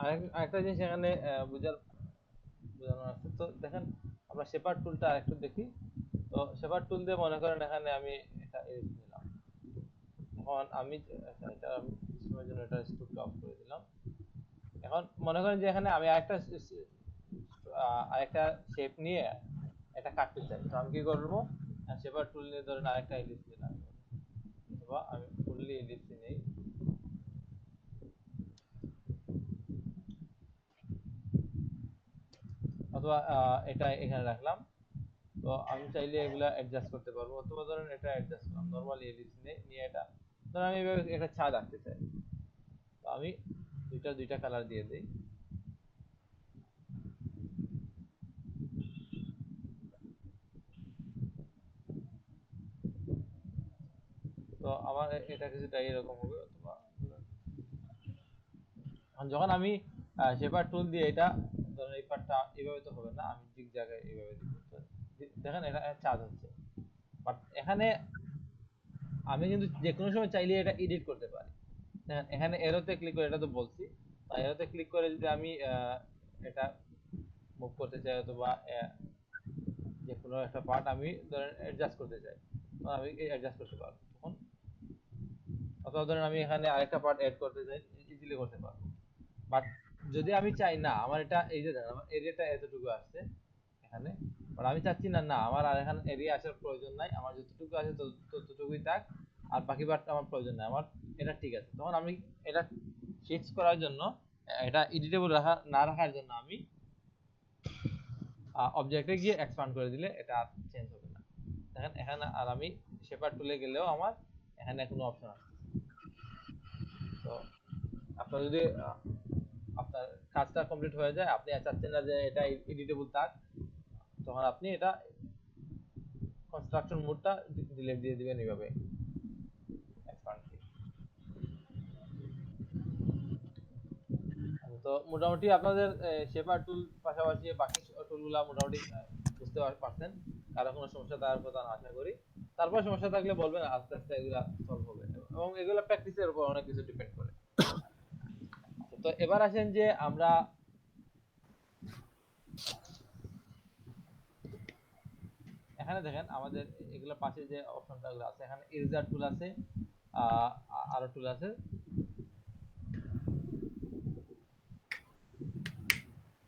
আরেকটা জিনিস এখানে বোঝানো আছে। তো দেখেন আমরা শেপার টুলটা আরেকটু দেখি। তো শেপার টুল দিয়ে মনে করেন এখানে আমি এটা এরিস নিলাম। এখন আমি আচ্ছা, এটা আমি কিছু সময়ের জন্য এটা স্ট্রোকটা অফ করে দিলাম। এখন মনে করেন যে এখানে আমি আরেকটা শেপ নিয়ে এটা কাটতে চাই, তো আমি কি করবো? শেপার টুল নিয়ে ধরেন আরেকটা এলিপস নিলাম, অথবা আমি ফুললি এলিপস নেই, অথবা এটা এখানে রাখলাম। তো আমি চাইলে এগুলা অ্যাডজাস্ট করতে পারবো, অথবা ধরেন এটা অ্যাডজাস্ট করলাম নরমালি এলিপস নিয়ে এটা ধরেন আমি এভাবে একটা ছাদ আঁকতে চাই। তো আমি দুইটা কালার দিয়ে দিই। তো আমার এটা কিছুটা এরকম হবে, অথবা যখন আমি শেপার টুল দিয়ে এটা ধরেন এই পার্টটা এইভাবে তো হবে না, আমি ঠিক জায়গায় এইভাবে দিব। তো দেখেন এটা চার্জ হচ্ছে, বাট এখানে আমি কিন্তু যে কোনো সময় চাইলে এটা এডিট করতে পারি। দেখেন এখানে এরোতে ক্লিক করে, এটা তো বলছি, এরোতে ক্লিক করে যদি আমি এটা মুভ করতে চাই, অথবা যে কোনো একটা পার্ট আমি ধরেন অ্যাডজাস্ট করতে চাই, তখন আমি অ্যাডজাস্ট করতে পারবো তখন। অথবা ধরেন আমি এখানে আরেকটা পার্ট অ্যাড করতে চাই, ইজিলি করতে পারবো। বাট যদি আমি চাই না আমার এটা এই যে দেখেন আমার এরিয়াটা এতটুকু আসছে এখানে, বাট আমি চাচ্ছি না না আমার আর এখানে এরিয়া আসার প্রয়োজন নাই, আমার যতটুকু আছে ততটুকুই থাক, আর বাকি পার্টটা আমার প্রয়োজন নাই, আমার এটা ঠিক আছে। তখন আমি এটা ফিক্স করার জন্য, এটা এডিটেবল না রাখার জন্য আমি অবজেক্টে গিয়ে এক্সপান্ড করে দিলে এটা আর চেঞ্জ হবে না। দেখেন এখানে আর আমি শেপার টুলে গেলেও আমার এখানে কোনো অপশন আসছে। তো আপনার যদি আপনার কাজটা কমপ্লিট হয়ে যায়, আপনি চাচ্ছেন না যে এটা এডিটেবল থাক, তখন আপনি এটা কনস্ট্রাকশন মোডটা ডিলিট দিয়ে দিবেন এইভাবে এক্সপান্ড দিয়ে। তো মোটামুটি আপনাদের শেপার টুল পাশাপাশি বাকি টুলগুলা মোটামুটি বুঝতে পারছেন। কারো কোনো সমস্যা থাকার কথা না আশা করি। তারপর সমস্যা থাকলে বলবেন, আস্তে আস্তে এগুলা সলভ হবে, এবং এগুলা প্র্যাকটিসের উপর অনেক কিছু ডিপেন্ড করে। তো এবার আসেন যে আমরা এখানে দেখেন আমাদের এগুলা পাশে যে অপশনটা আছে, এখানে ইরেজার টুল আছে, আরো টুল আছে।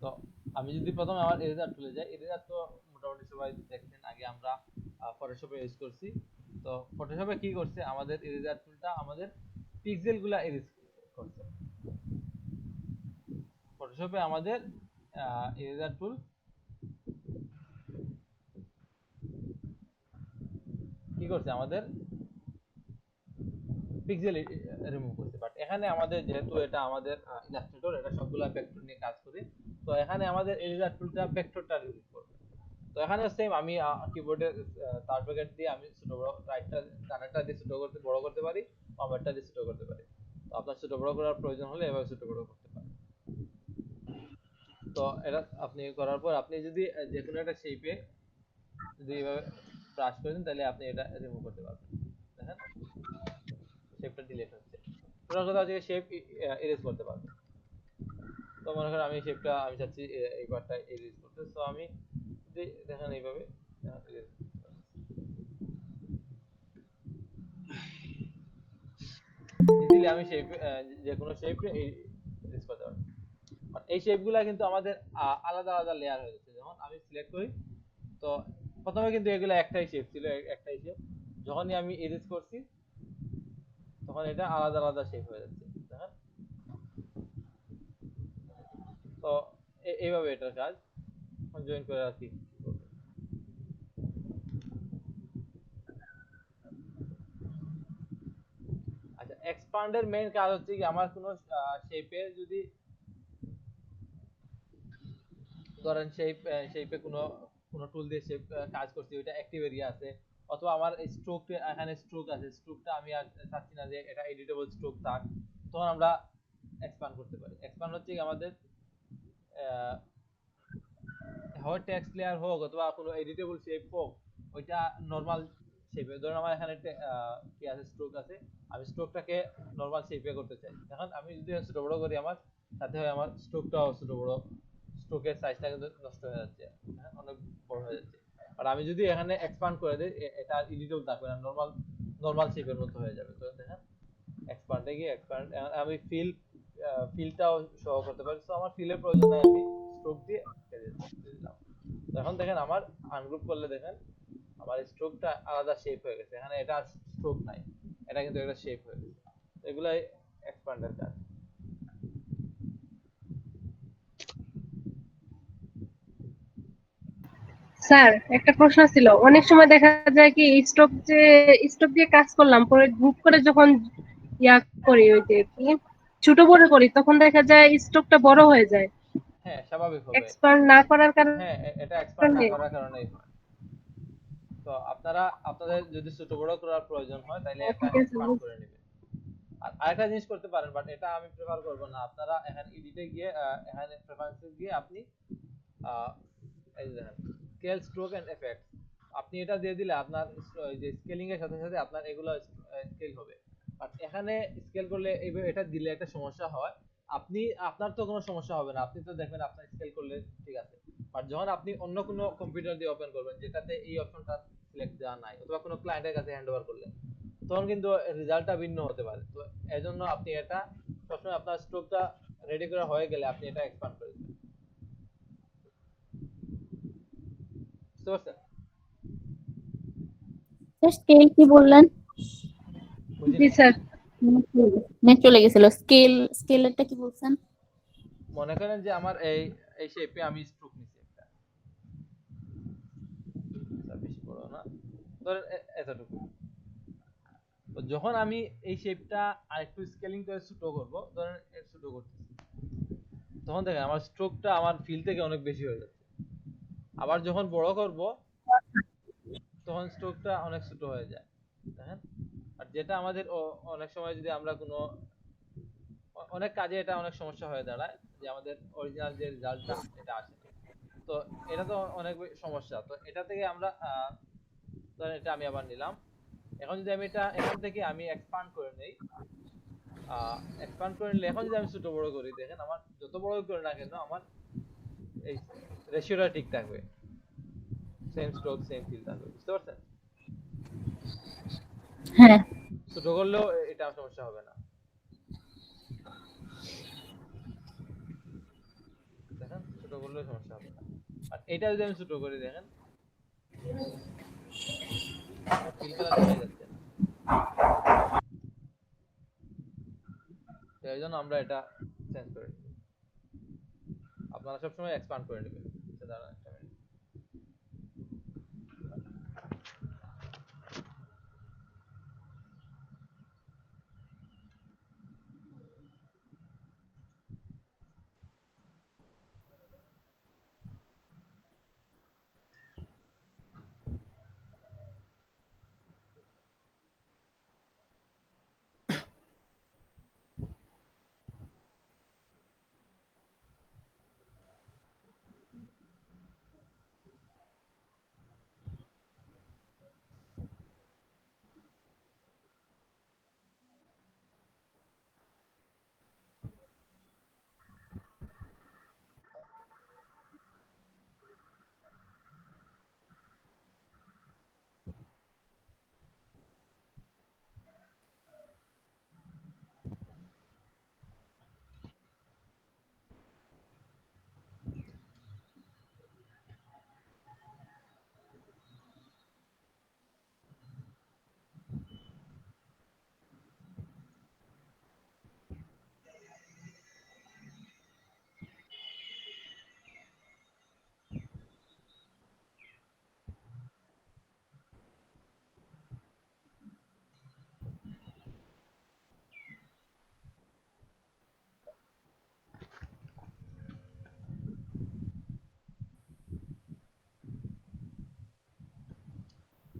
তো আমি যদি প্রথমে আমার এরেজার টুলে যাই, এরেজার তো মোটামুটি সবাই দেখছেন, আগে আমরা ফটোশপে ইউজ করছি। তো ফটোশপে কি করছে, আমাদের এরেজার টুলটা আমাদের পিক্সেল গুলা এরেজ করছে। ফটোশপে আমাদের এরেজার টুল কি করছে, আমাদের পিক্সেল রিমুভ করছে। বাট এখানে আমাদের যেহেতু এটা আমাদের ইলাস্ট্রেটর, এটা সবগুলা ভেক্টর নিয়ে কাজ করে, তো এখানে আমাদের এরেজার টুলটা ভেক্টরটা রিমুভ করবে। তো এখানে সেম আমি কিবোর্ডে তার ব্র্যাকেট দিয়ে আমি ছোট বড় রাইটটা ডানাটা দিয়ে ছোট করতে বড় করতে পারি, বামটা দিয়ে ছোট করতে পারি। তো আপনার ছোট বড় করার প্রয়োজন হলে এভাবে ছোট বড় করতে পারেন। তো এটা আপনি করার পর আপনি যদি যে কোনো একটা শেপে যদি এভাবে ব্রাশ করে দেন, তাহলে আপনি এটা রিমুভ করতে পারবেন। দেখেন শেপটা ডিলিট হচ্ছে। পুরো কথা হচ্ছে শেপ এরেজ করতে পারবেন। তো মনে করেন আমি শেপটা আমি চাচ্ছি এই পার্টটা এরেজ করতে, তো আমি যদি দেখেন এইভাবে erase ইজিলি আমি শেপ যে কোনো শেপ এরেজ করতে পারবো। এই শেপগুলা কিন্তু আমাদের আলাদা আলাদা লেয়ার হয়ে যাচ্ছে। যেমন আমি সিলেক্ট করি, তো প্রথমে কিন্তু এগুলো একটাই শেপ ছিল, একটাই শেপ। যখনই আমি এরেজ করছি, তখন এটা আলাদা আলাদা শেপ হয়ে যাচ্ছে। দেখেন, তো এইভাবে এটার কাজ জয়েন করে রাখি। আচ্ছা, এক্সপান্ডের মেইন কাজ হচ্ছে কি, আমার কোনো শেপে যদি ধরেন শেপে কোনো কোনো টুল দিয়ে শেপ কাজ করছি, ওইটা অ্যাক্টিভ এরিয়া আছে, অথবা আমার স্ট্রোক, এখানে স্ট্রোক আছে, স্ট্রোকটা আমি আর চাচ্ছি না যে এটা এডিটেবল স্ট্রোক থাক, তখন আমরা এক্সপান্ড করতে পারি। এক্সপান্ড হচ্ছে কি আমাদের হয় টেক্সট লেয়ার হোক, অথবা কোনো এডিটেবল শেপ হোক, ওইটা নরমাল শেপে, ধরুন আমার এখানে কি আছে, স্ট্রোক আছে, আমি স্ট্রোকটাকে নরমাল শেপে করতে চাই। এখন আমি যদি ছোট বড় করি, আমার সাথে হয় আমার স্ট্রোকটাও ছোট বড়, স্ট্রোকের সাইজটা কিন্তু নষ্ট হয়ে যাচ্ছে, হ্যাঁ অনেক বড় হয়ে যাচ্ছে। আর আমি যদি এখানে এক্সপান্ড করে দিই এটা এডিটেবল থাকবে না, নরমাল নরমাল শেপের মতো হয়ে যাবে। তো দেখেন এক্সপান্ডে গিয়ে এক্সপান্ড, আমি ফিলটাও শো করতে পারি। তো আমার ফিলের প্রয়োজন নাই, আমি স্ট্রোক দিয়ে দিলাম। তো এখন দেখেন আমার আনগ্রুপ করলে দেখেন আমার স্ট্রোকটা আলাদা শেপ হয়ে গেছে, এখানে এটা স্ট্রোক নাই, এটা কিন্তু একটা শেপ হয়ে গেছে। এগুলাই এক্সপান্ডের কাজ। স্যার একটা প্রশ্ন ছিল, অনেক সময় দেখা যায় কি স্ট্রোক দিয়ে কাজ করলাম, পরে গ্রুপ করে যখন ইয়া করি, ওই যে কি ছোট বড় করি, তখন দেখা যায় স্ট্রোকটা বড় হয়ে যায়, হ্যাঁ স্বাভাবিক হবে। এক্সপান্ড না করার হ্যাঁ কারণে। এটা এক্সপান্ড না করার কারণেই হয়। তো আপনাদের যদি ছোট বড় করার প্রয়োজন হয় তাহলে এটা ঠিক আছে। এক্সপান্ড করে নেবেন। আর আরেকটা জিনিস করতে পারেন, বাট এটা আমি প্রেফার করব না। আপনারা এখানে এডিটে গিয়ে এখানে প্রেফারেন্সে গিয়ে আপনি এই যে দেখেন স্কেল স্ট্রোক এন্ড এফেক্ট, আপনি এটা দিয়ে দিলে আপনার ওই যে স্কেলিং এর সাথে সাথে আপনার এগুলো স্কেল হবে। বাট এখানে স্কেল করলে এটা দিলে একটা সমস্যা হয়, আপনি আপনার তো কোনো সমস্যা হবে না, আপনি তো দেখবেন আপনার স্কেল করলে ঠিক আছে। বাট যখন আপনি অন্য কোনো কম্পিউটার দিয়ে ওপেন করবেন যেটাতে এই অপশনটা সিলেক্ট দেওয়া নাই, অথবা কোনো ক্লায়েন্টের কাছে হ্যান্ড ওভার করলে, তখন কিন্তু রেজাল্টটা ভিন্ন হতে পারে। তো এজন্য আপনি এটা সবসময় আপনার স্ট্রোকটা রেডি করা হয়ে গেলে আপনি এটা এক্সপান্ড করে দিবেন। বুঝতে পারছেন? স্কেল কি বললেন? জি বুঝিনি। স্যার। নেট চলে গেছিল। স্কেলেরটা কি বলছেন? মনে করেন যে আমার এই এই শেপে আমি স্ট্রোক নিছি একটা, এটা বেশি বড় না, ধরেন এতটুকু। তো যখন আমি এই শেপটা আরেকটু স্কেলিং করে ছোট করব, ধরেন ছোট করতেছি, তখন দেখেন আমার স্ট্রোকটা আমার ফিল থেকে অনেক বেশি হয়ে যাচ্ছে। আবার যখন বড় করব তখন স্ট্রোকটা অনেক ছোট হয়ে যায়, দেখেন। আর যেটা আমাদের অনেক সময় যদি আমরা কোনো অনেক কাজে এটা অনেক সমস্যা হয়ে দাঁড়ায়, যে আমাদের অরিজিনাল যে রেজাল্টটা এটা আসে না। তো এটা তো অনেক সমস্যা। তো এটা থেকে আমরা ধরেন এটা আমি আবার নিলাম। এখন যদি আমি এটা এখান থেকে আমি এক্সপান্ড করে নেই, এক্সপান্ড করে নিলে এখন যদি আমি ছোট বড় করি, দেখেন আমার যত বড় করি না কেন আমার এই রেশিওটা ঠিক থাকবে, সেম স্ট্রোক সেম ফিল থাকবে। বুঝতে পারছেন? হ্যাঁ। ছোট করলেও এটা সমস্যা হবে না, দেখেন ছোট করলেও সমস্যা হবে না। আর এটা যদি আমি ছোট করি, দেখেন ফিল খেলা দেখাই যাচ্ছে না। তো এই জন্য আমরা এটা চেঞ্জ করে নিই। আপনারা সবসময় এক্সপান্ড করে নেবেন। আচ্ছা দাঁড়ান একটা মিনিট।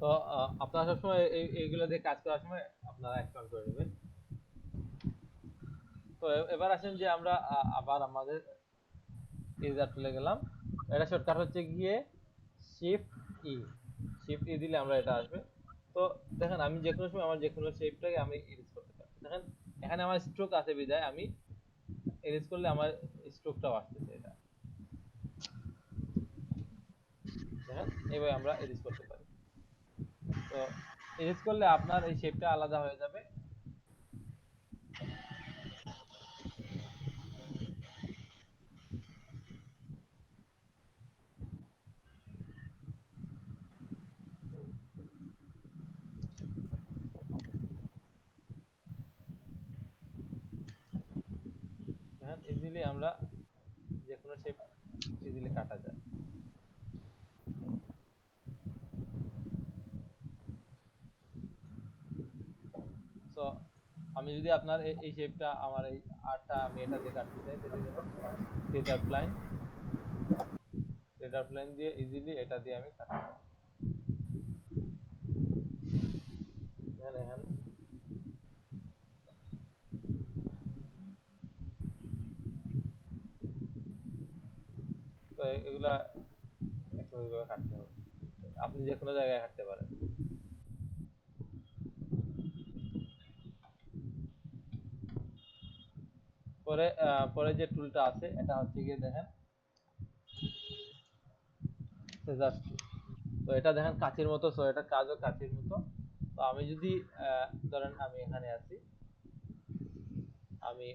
তো আপনারা সবসময় এইগুলো দিয়ে কাজ করার সময় আপনারা এক্সপান্ড করে নেবেন। তো এবার আসেন যে আমরা আবার আমাদের ইজার টুলে গেলাম। এটা শর্টকাট হচ্ছে গিয়ে শিফট ই, শিফট ই দিলে আমরা এটা আসবে। তো দেখেন আমি যে কোনো সময় আমার যে কোনো শেপটাকে আমি এডিট করতে পারি। দেখেন এখানে আমার স্ট্রোক আছে বিধায় আমি এরেজ করলে আমার স্ট্রোকটাও আসতেছে এটা দেখেন এইভাবে আমরা এরেজ করতে পারি তো এরেজ করলে আপনার এই শেপটা আলাদা হয়ে যাবে দেখেন ইজিলি আমরা যে কোনো শেপ ইজিলি কাটা যায় তো আমি যদি আপনার এই শেপটা আমার এই আরটা আমি এটা দিয়ে কাটতে চাই তাহলে দেখেন থ্রেডার প্লেন দিয়ে ইজিলি এটা দিয়ে আমি কাটতে পারি দেখেন এখানে তো এগুলা একটু ওইভাবে কাটতে হবে আপনি যে কোনো জায়গায় কাটতে পারেন পরে পরে যে টুলটা আছে এটা হচ্ছে গিয়ে দেখেন scissors tool। তো এটা দেখেন কাঁচির মতো সো এটা কাজও কাঁচির মতো তো আমি যদি ধরেন আমি এখানে আছি আমি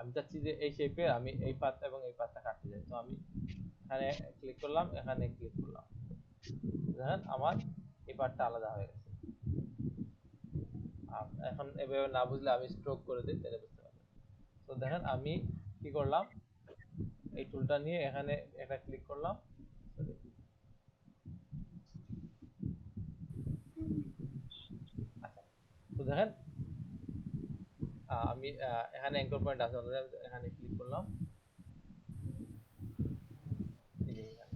আমি চাচ্ছি যে এই শেপে আমি এই পাতটা এবং এই পাতটা কাটতে চাই তো আমি এখানে ক্লিক করলাম এখানে ক্লিক করলাম দেখেন আমার এই পার্টটা আলাদা হয়ে গেছে এখন এভাবে না বুঝলে আমি স্ট্রোক করে দিই তাহলে বুঝতে পারবেন তো দেখেন আমি কি করলাম এই টুলটা নিয়ে এখানে এটা ক্লিক করলাম আচ্ছা তো দেখেন আমি এখানে অ্যাঙ্কর পয়েন্ট আছে এখানে ক্লিক করলাম এই যে এখানে।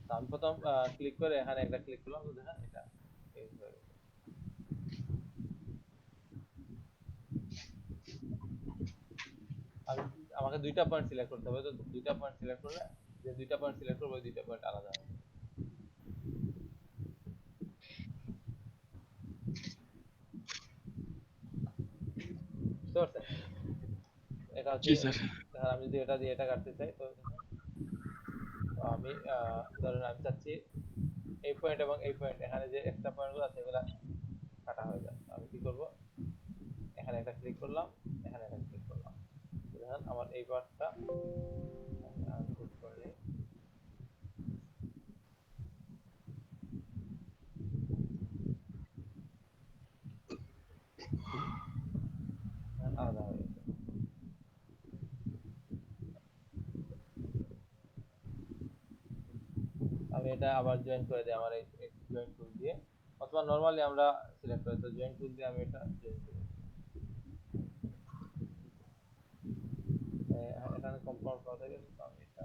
তো আমি প্রথম ক্লিক করে এখানে একটা ক্লিক করলাম তো দেখেন এটা এই হয়ে গেছে। আমি আমাকে দুইটা পয়েন্ট সিলেক্ট করতে হবে তো দুইটা পয়েন্ট সিলেক্ট করলে যে দুইটা পয়েন্ট সিলেক্ট করব ওই দুইটা পয়েন্ট আলাদা হবে বুঝতে পারছেন এটা হচ্ছে জি স্যার। ধর আমি যদি এটা দিয়ে এটা কাটতে চাই তো আমি ধরেন আমি চাচ্ছি এই পয়েন্ট এবং এই পয়েন্ট এখানে যে এক্সট্রা পয়েন্টগুলো আছে এগুলা কাটা হয়ে যায় আমি কি করব এখানে একটা ক্লিক করলাম এখানে একটা ক্লিক করলাম দেখেন আমার এই পার্টটা ক্লিক করলে আলাদা হয়ে গেছে আমি এটা আবার জয়েন করে দিই আমার এই জয়েন টুল দিয়ে অথবা নরমালি আমরা সিলেক্ট করি তো জয়েন টুল দিয়ে আমি এটা জয়েন করি এখানে কম্পাউন্ড করা গেছে তো আমি এটা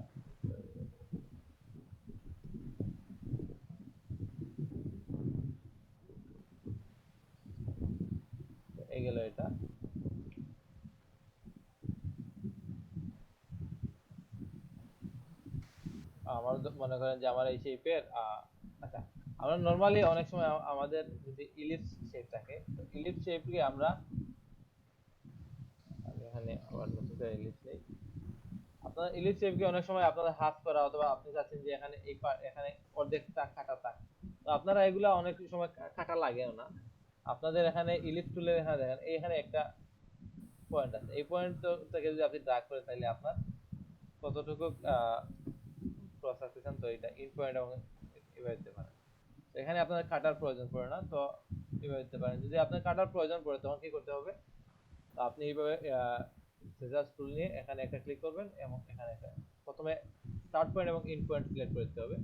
এই গেল এটা আমার মনে করেন যে আমার এই শেপের আচ্ছা আমরা নরমালি অনেক সময় আমাদের যদি ইলিপস শেপ থাকে তো ইলিপস শেপকে আমরা আমি এখানে আবার নতুন করে ইলিপস নেই আপনার ইলিপস শেপকে অনেক সময় আপনাদের হাফ করা অথবা আপনি চাচ্ছেন যে এখানে এই এখানে অর্ধেকটা কাটা থাক তো আপনারা এগুলা অনেক সময় কাটা লাগেও না আপনাদের এখানে ইলিপস টুলে এখানে দেখেন এখানে একটা পয়েন্ট আছে এই পয়েন্ট থেকে যদি আপনি ড্র্যাগ করেন তাহলে আপনার কতটুকু ক্রস আসতেছেন তো এটা ইন পয়েন্ট এবং এভাবে দিতে পারেন তো এখানে আপনার কাটার প্রয়োজন পড়ে না তো এভাবে দিতে পারেন যদি আপনার কাটার প্রয়োজন পড়ে তখন কি করতে হবে তো আপনি এইভাবে সিজার্স টুল নিয়ে এখানে একটা ক্লিক করবেন এবং এখানে একটা প্রথমে স্টার্ট পয়েন্ট এবং এন্ড পয়েন্ট সিলেক্ট করে দিতে হবে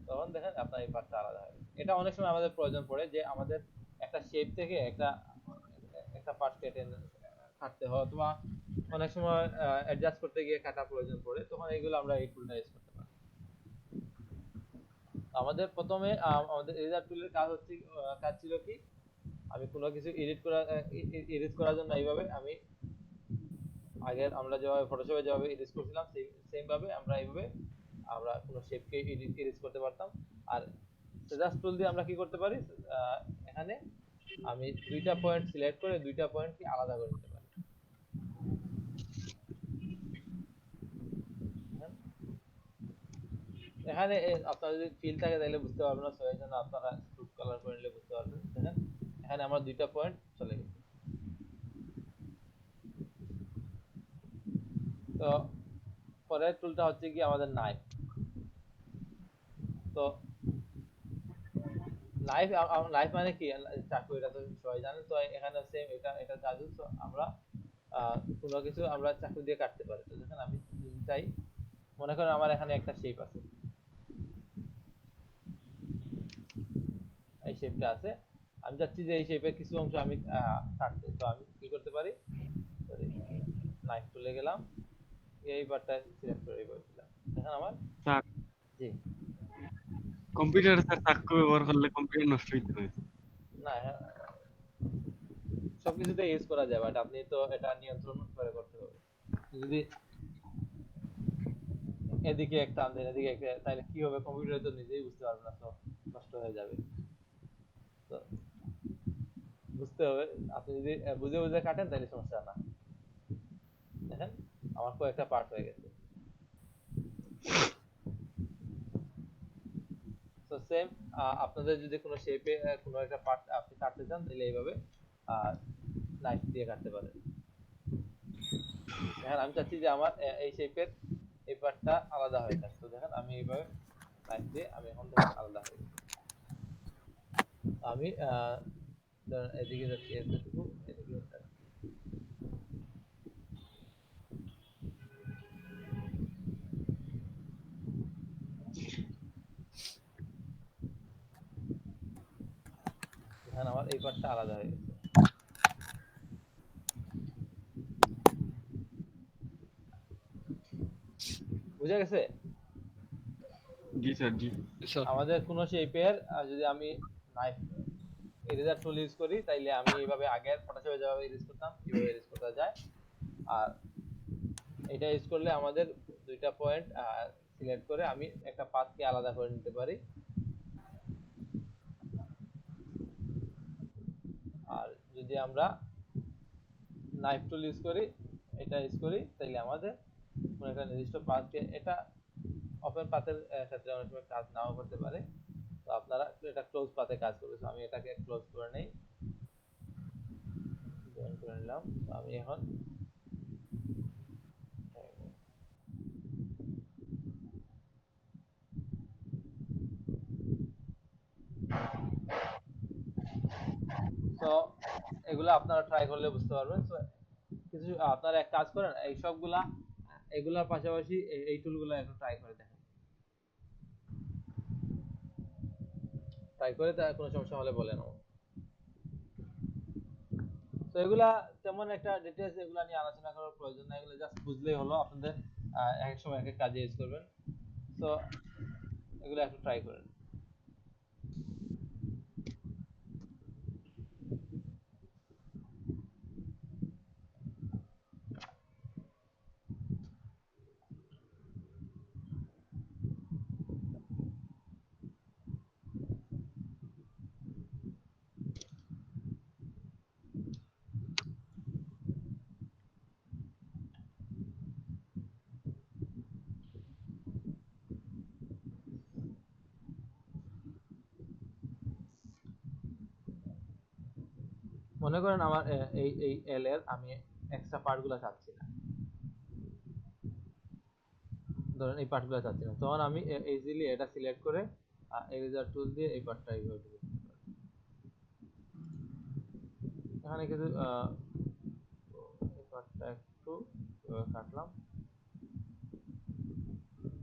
তখন দেখেন আপনার এই পার্টটা আলাদা হবে এটা অনেক সময় আমাদের প্রয়োজন পড়ে যে আমাদের একটা শেপ থেকে একটা একটা পার্ট কেটে কাটতে হয় অথবা অনেক সময় অ্যাডজাস্ট করতে গিয়ে কাটা প্রয়োজন পড়ে তখন এইগুলো আমরা এই টুলটা ইউজ করতে পারি আমাদের প্রথমে আমাদের এডিটর টুলের কাজ হচ্ছে কাজ ছিল কি আমি কোনো কিছু এডিট করার জন্য এইভাবে আমি আগের আমরা যেভাবে ফটোশপে যেভাবে এডিট করছিলাম সেম ভাবে আমরা এইভাবে আমরা কোনো শেপকে এডিট করতে পারতাম। আর সেজাস টুল দিয়ে আমরা কি করতে পারি, এখানে আমি দুইটা পয়েন্ট সিলেক্ট করে দুইটা পয়েন্টকে আলাদা করে নিতে পারি। হ্যাঁ? এখানে আপনারা যদি ফিল থাকে তাহলে বুঝতে পারবেন না, সেই জন্য আপনারা স্ট্রোক কালার করে নিলে বুঝতে পারবেন। দেখেন এখানে আমার দুইটা পয়েন্ট চলে গেছে। তো পরের টুলটা হচ্ছে কি আমাদের নাইফ। তো নাইফ নাইফ মানে কি, চাকু, এটা তো সবাই জানেন। তো এখানে সেম এটা জাদু। তো আমরা কোনো কিছু আমরা চাকু দিয়ে কাটতে পারি। তো দেখেন আমি যদি চাই, মনে করেন আমার এখানে একটা শেপ আছে, এই শেপটা আছে, আমি চাচ্ছি যে এই শেপের কিছু অংশ আমি কাটতে। তো আমি কি করতে পারি, নাইফ তুলে গেলাম, এই বারটা সিলেক্ট করে এইবার দিলাম। দেখেন আমার, চাক জি কম্পিউটারে স্যার চাকু ব্যবহার করলে কম্পিউটার নষ্ট হইতে পারে। না, সবকিছুতে ইউজ করা যায়, বাট আপনি তো এটা নিয়ন্ত্রণ করে করতে হবে। যদি এদিকে একটা আনতেন এদিকে একটা, তাহলে কি হবে, কম্পিউটারে তো নিজেই বুঝতে পারবে না, তো নষ্ট হয়ে যাবে। তো বুঝতে হবে, আপনি যদি বুঝে বুঝে কাটেন তাহলে সমস্যা না। দেখেন আমার কয়েকটা পার্ট হয়ে গেছে। তো সেম আপনাদের যদি কোনো শেপে কোনো একটা পার্ট আপনি কাটতে চান, তাহলে এইভাবে নাইফ দিয়ে কাটতে পারেন। দেখেন আমি চাচ্ছি যে আমার এই শেপের এই পার্টটা আলাদা হয়ে থাকে। তো দেখেন আমি এইভাবে নাইফ দিয়ে আমি এখন দেখেন আলাদা হয়ে গেছে। আমি ধরেন এদিকে যাচ্ছি, এতটুকু এদিকে যাচ্ছি। দেখেন আমার এই পার্টটা আলাদা হয়ে গেছে। বুঝা গেছে? জি স্যার, জি। আমাদের কোনো শেপের যদি আমি নাইফ এরেজার টুল ইউজ করি, তাইলে আমি এইভাবে আগের ফটোশপে যেভাবে এরেজ করতাম এইভাবে এরেজ করা যায়। আর এটা ইউজ করলে আমাদের দুইটা পয়েন্ট সিলেক্ট করে আমি একটা পাথকে আলাদা করে নিতে পারি। আর যদি আমরা নাইফ টুল ইউজ করি, এটা ইউজ করি, তাইলে আমাদের কোনো একটা নির্দিষ্ট পাথকে, এটা ওপেন পাথের ক্ষেত্রে অনেক সময় কাজ নাও করতে পারে। তো আপনারা এটা ক্লোজ পাথে কাজ করবে। তো আমি এটাকে ক্লোজ করে নেই, জয়েন করে নিলাম। তো আমি এখন তো এগুলো আপনারা ট্রাই করলে বুঝতে পারবেন। তো কিছু আপনারা এক কাজ করেন, এই সবগুলা এগুলার পাশাপাশি এই টুলগুলো একটু ট্রাই করে দেখেন। ট্রাই করে তা কোনো সমস্যা হলে বলেন আমাকে। তো এগুলা তেমন একটা ডিটেইলস এগুলা নিয়ে আলোচনা করার প্রয়োজন নাই, এগুলো জাস্ট বুঝলেই হলো। আপনাদের এক এক সময় এক এক কাজে ইউজ করবেন। তো এগুলো একটু ট্রাই করেন। মনে করেন আমার এই এই এল এর আমি এক্সট্রা পার্টগুলো চাচ্ছি না, ধরেন এই পার্টগুলো চাচ্ছি না, তখন আমি ইজিলি এটা সিলেক্ট করে এরেজার টুল দিয়ে এই পার্টটা এইভাবে delete করতে পারি। এখানে কিছু এই পার্টটা একটু এভাবে কাটলাম,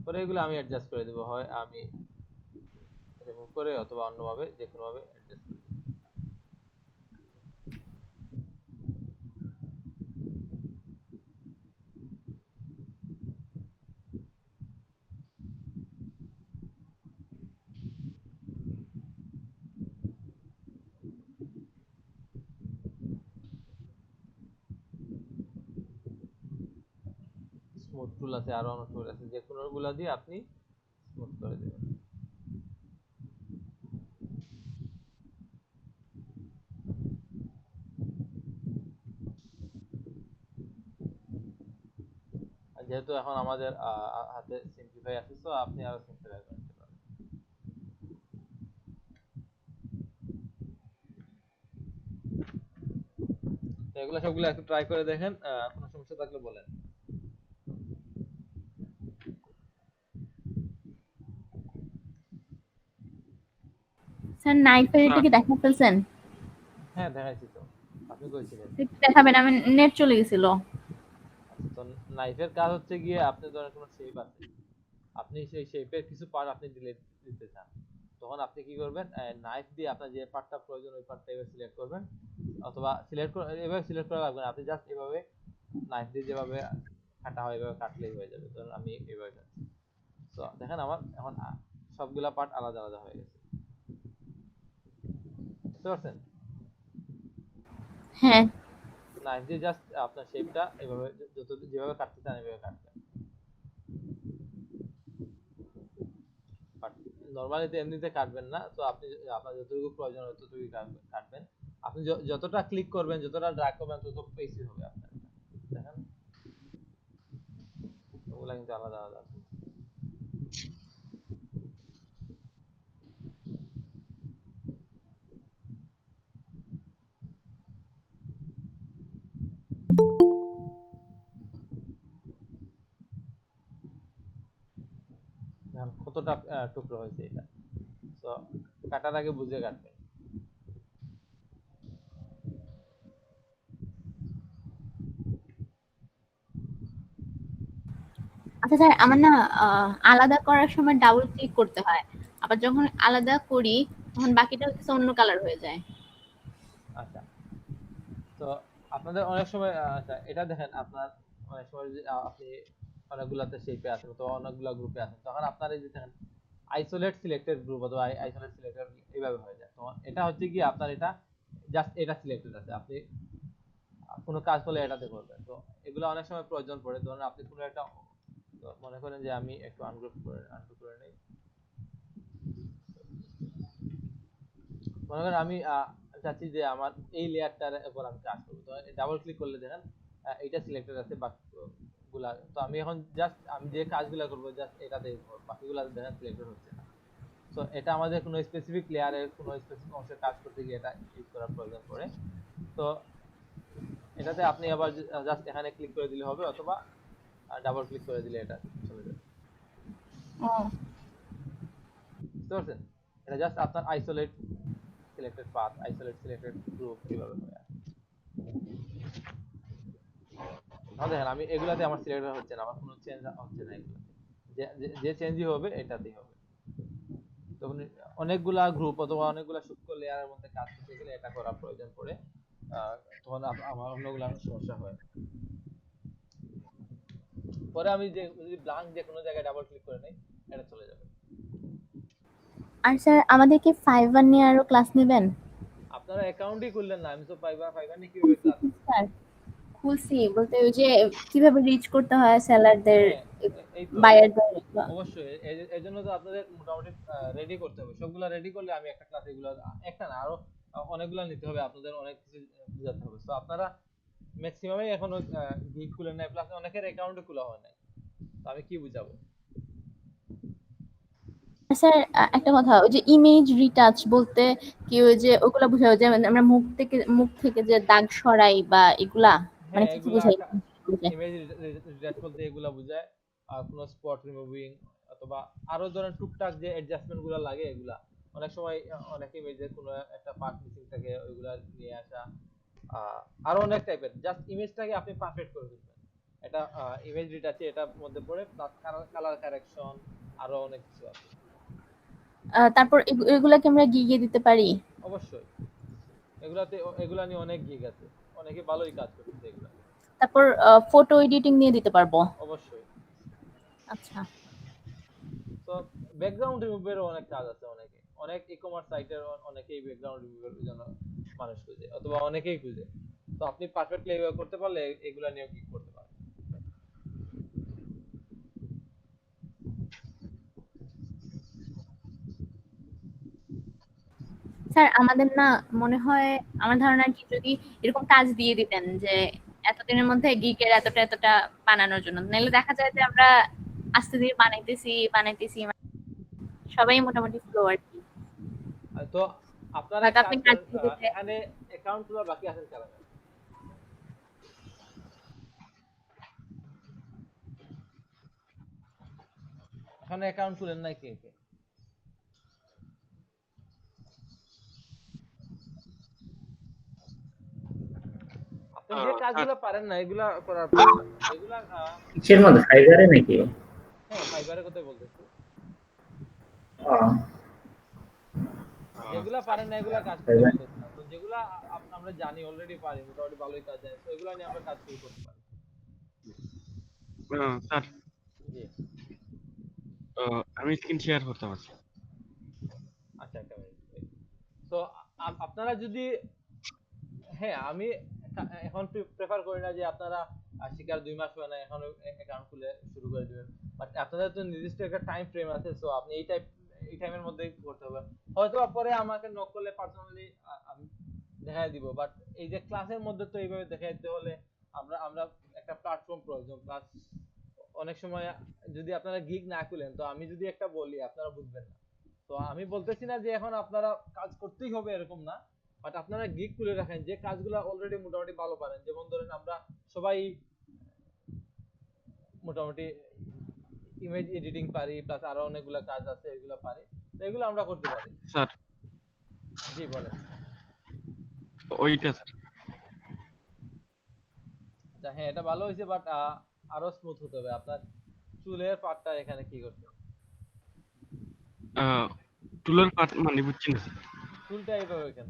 পরে এগুলো আমি অ্যাডজাস্ট করে দেবো, হয় আমি রিমুভ করে অথবা অন্যভাবে যে কোনো ভাবে অ্যাডজাস্ট করে দেবো। স্মুথ টুল আছে, আরো অনেক টুল আছে, যে কোনোগুলা দিয়ে আপনি স্মুথ করে দিবেন। আর যেহেতু এখন আমাদের হাতে সিম্পলিফাই আছে, তো আপনি আরো সিম্পলিফাই করে নিতে পারেন। তো এগুলো সবগুলো একটু ট্রাই করে দেখেন, কোনো সমস্যা থাকলে বলেন। স্যার নাইফের এটা কি দেখা ফেলছেন? হ্যাঁ দেখাইছি তো, আপনি কইছিলেন। একটু দেখাবেন, আমি নেট চলে গেছিল। আচ্ছা, তো নাইফের কাজ হচ্ছে গিয়ে আপনি ধরেন কোনো শেপ আছে, আপনি সেই শেপের কিছু পার্ট আপনি ডিলিট দিতে চান, তখন আপনি কি করবেন, নাইফ দিয়ে আপনার যে পার্টটা প্রয়োজন ওই পার্টটা এভাবে সিলেক্ট করবেন, অথবা এভাবে সিলেক্ট করা লাগবে না, আপনি জাস্ট এভাবে নাইফ দিয়ে যেভাবে কাটা হয় এভাবে কাটলেই হয়ে যাবে। ধরুন আমি এভাবে কাটছি, তো দেখেন আমার এখন সবগুলা পার্ট আলাদা আলাদা হয়ে গেছে, বুঝতে পারছেন? হ্যাঁ। নাইফ দিয়ে জাস্ট আপনার শেপটা এভাবে যত যেভাবে কাটতে চান এভাবে কাটবেন। বাট নরমালি তো এমনিতে কাটবেন না, তো আপনি আপনার যতটুকু প্রয়োজন ততটুকু কাটবেন। আপনি যতটা ক্লিক করবেন, যতটা ড্র্যাগ করবেন, তত বেশি হবে আপনার। দেখেন ওগুলা কিন্তু আলাদা আলাদা। দেখেন কতটা টুকরো হয়েছে এটা, তো কাটার আগে বুঝে কাটবেন। আচ্ছা স্যার, আমার না আলাদা করার সময় ডাবল ক্লিক করতে হয়, আবার যখন আলাদা করি তখন বাকিটা হচ্ছে অন্য কালার হয়ে যায়। আচ্ছা, তো আপনাদের অনেক সময় আচ্ছা এটা দেখেন, আপনার অনেক সময় যে আপনি অনেকগুলাতে শেপে আছেন, তো অনেকগুলা গ্রুপে আছেন, তখন আপনার এই যে দেখেন আইসোলেট সিলেক্টেড গ্রুপ অথবা আইসোলেট সিলেক্টেড এইভাবে হয়ে যায়। তো এটা হচ্ছে কি আপনার এটা জাস্ট এটা সিলেক্টেড আছে, আপনি কোনো কাজ করলে এটাতে করবেন। তো এগুলো অনেক সময় প্রয়োজন পড়ে, ধরুন আপনি কোনো একটা, মনে করেন যে আমি একটু আনগ্রুপ করে নেই, মনে করেন আমি চাচ্ছি যে আমার এই লেয়ারটার উপর আমি কাজ করবো, তো ডাবল ক্লিক করলে দেখেন এটা সিলেক্টেড আছে বাকিগুলা, তো আমি এখন জাস্ট আমি যে কাজগুলো করবো জাস্ট এটাতে করবো, বাকিগুলো দেখেন সিলেক্টেড হচ্ছে না। তো এটা আমাদের কোনো স্পেসিফিক লেয়ারের কোনো স্পেসিফিক অংশের কাজ করতে গিয়ে এটা ইউজ করার প্রয়োজন পড়ে। তো এটাতে আপনি আবার জাস্ট এখানে ক্লিক করে দিলে হবে, অথবা ডাবল ক্লিক করে দিলে এটা চলে যাবে, ও বুঝতে পারছেন? এটা জাস্ট আপনার isolate selected path, isolate selected group এইভাবে হয়। দেখেন আমি এগুলাতে আমার সিলেক্ট হচ্ছে না, আমার কোনো চেঞ্জ হচ্ছে না এগুলাতে, যে চেঞ্জই হবে এটাতেই হবে। তখন অনেকগুলা গ্রুপ অথবা অনেকগুলা সূক্ষ্ম লেয়ারের মধ্যে কাজ করতে গেলে এটা করা প্রয়োজন পড়ে, তখন আমার অন্যগুলা সমস্যা হয়। পরে আমি যে যদি ব্ল্যাঙ্ক যে কোনো জায়গায় ডাবল ক্লিক করে নেই, এটা চলে যাবে। আর স্যার, আমাদের কি ফাইবার নিয়ে আরো ক্লাস নেবেন? আপনারা অ্যাকাউন্টই খুললেন না, আমি তো ফাইবার নিয়ে কিভাবে ক্লাস নেব? স্যার খুলছি, বলতে ওই যে কিভাবে রিচ করতে হয় সেলারদের, হ্যাঁ, এই তো বায়ারদের। অবশ্যই এর জন্য তো আপনাদের মোটামুটি রেডি করতে হবে, সবগুলা রেডি করলে আমি একটা ক্লাস এগুলো একটা না আরো অনেকগুলো নিতে হবে, আপনাদের অনেক কিছু বোঝাতে হবে। তো আপনারা ম্যাক্সিমামই এখনো গিগ খুলে নাই, প্লাস অনেকের অ্যাকাউন্টে খোলা হয় নাই, তো আমি কি বুঝাবো? স্যার একটা কথা, ওই যে ইমেজ রিটাচ বলতে কি, ওই যে ওগুলা বোঝায় যে মানে আমরা মুখ থেকে যে দাগ সরাই বা এগুলা, মানে হ্যাঁ কি কি এগুলা বোঝায় বোঝায়? ইমেজ রিটাচ বলতে এগুলা বোঝায়, কোনো স্পট রিমুভিং অথবা আরো ধরেন টুকটাক যে অ্যাডজাস্টমেন্ট গুলো লাগে এগুলা, অনেক সময় অনেক ইমেজের কোনো একটা পার্ট মিসিং থাকে ওইগুলা নিয়ে আসা, আহ, আরো অনেক টাইপের জাস্ট ইমেজটাকে আপনি পারফেক্ট করে দিবেন, এটা ইমেজ রিটাচে এটার মধ্যে পড়ে, প্লাস কালার কারেকশন আরো অনেক কিছু আছে। তারপর এগুলা কি আমরা গিয়ে দিতে পারি? অবশ্যই এগুলা নিয়ে অনেক গিগ আছে, অনেকে ভালোই কাজ করতেছে এগুলা। তারপর ফটো এডিটিং নিয়ে দিতে পারবো? অবশ্যই। আচ্ছা। তো ব্যাকগ্রাউন্ড রিমুভেরও অনেক কাজ আছে, অনেক ই কমার্স সাইটের অনেকেই ব্যাকগ্রাউন্ড রিমুভের জন্য মানুষ খুঁজে অথবা অনেকেই খুঁজে, তো আপনি পারফেক্টলি এভাবে করতে পারলে এগুলা নিয়ে কি করতে পারেন। স্যার আমাদের না মনে হয়, আমার ধারণা কি যদি এরকম কাজ দিয়ে দিতেন যে এতদিনের মধ্যে গিগের এতটা এতটা বানানোর জন্য, নাহলে দেখা যায় যে আমরা আস্তে ধীরে বানাইতেছি সবাই মোটামুটি স্লো আর কি। তো আপনারা এক হয়তো আপনি কাজ কাজ করেন, দিয়ে দিতে এখানে অ্যাকাউন্ট গুলো বাকি আছেন কারা কারা? এখানে অ্যাকাউন্ট খুলেন নাই কে কে? আপনি যে স্যার কাজগুলো পারেন না এগুলা করার প্রয়োজন নেই। যেগুলা কিসের মধ্যে ফাইবারে নাকি? হ্যাঁ ফাইবারের কথা বলতেছি, ও, যেগুলা পারেন না এগুলা কাজ করতে ফাইবার। বলতেছি না। তো যেগুলা আমরা জানি অলরেডি পারি, মোটামুটি ভালোই কাজ জানি, তো এগুলা নিয়ে আমরা কাজ শুরু করতে পারি। স্যার জি, আমি স্ক্রিন শেয়ার করতে পারছি। আচ্ছা একটা মিনিট। তো আপনারা যদি, হ্যাঁ আমি এখন প্রেফার করি না যে আপনারা শিকার 2 মাস হয় না এখন অ্যাকাউন্ট খুলে শুরু করে দিবেন, বাট আপনাদের তো নির্দিষ্ট একটা টাইম ফ্রেম আছে, সো আপনি এই টাইমের মধ্যেই করতে হবে। হয়তো পরে আমাকে নক করলে পার্সোনালি আমি দেখাই দিব, বাট এই যে ক্লাসের মধ্যে তো এইভাবে দেখাই দিতে হলে আমরা একটা প্ল্যাটফর্ম প্রয়োজন, প্লাস অনেক সময় যদি আপনারা গিগ না খুলেন তো আমি যদি একটা বলি আপনারা বুঝবেন না। তো আমি বলতেছি না যে এখন আপনারা কাজ করতেই হবে এরকম না, বাট আপনারা গিগ খুলে রাখেন যে কাজগুলো অলরেডি মোটামুটি ভালো পারেন। যেমন ধরেন আমরা সবাই মোটামুটি ইমেজ এডিটিং পারি, প্লাস আরো অনেকগুলো কাজ আছে এগুলো পারি, তো এগুলো আমরা করতে পারি। স্যার জি বলেন। ওইটা স্যার আচ্ছা হ্যাঁ এটা ভালো হয়েছে, বাট আরো স্মুথ হতে হবে। আপনার চুলের পাটটা এখানে কি করতে হবে? টুলের পার্ট মানে বুঝছি না স্যার। চুলটা এইভাবে কেন?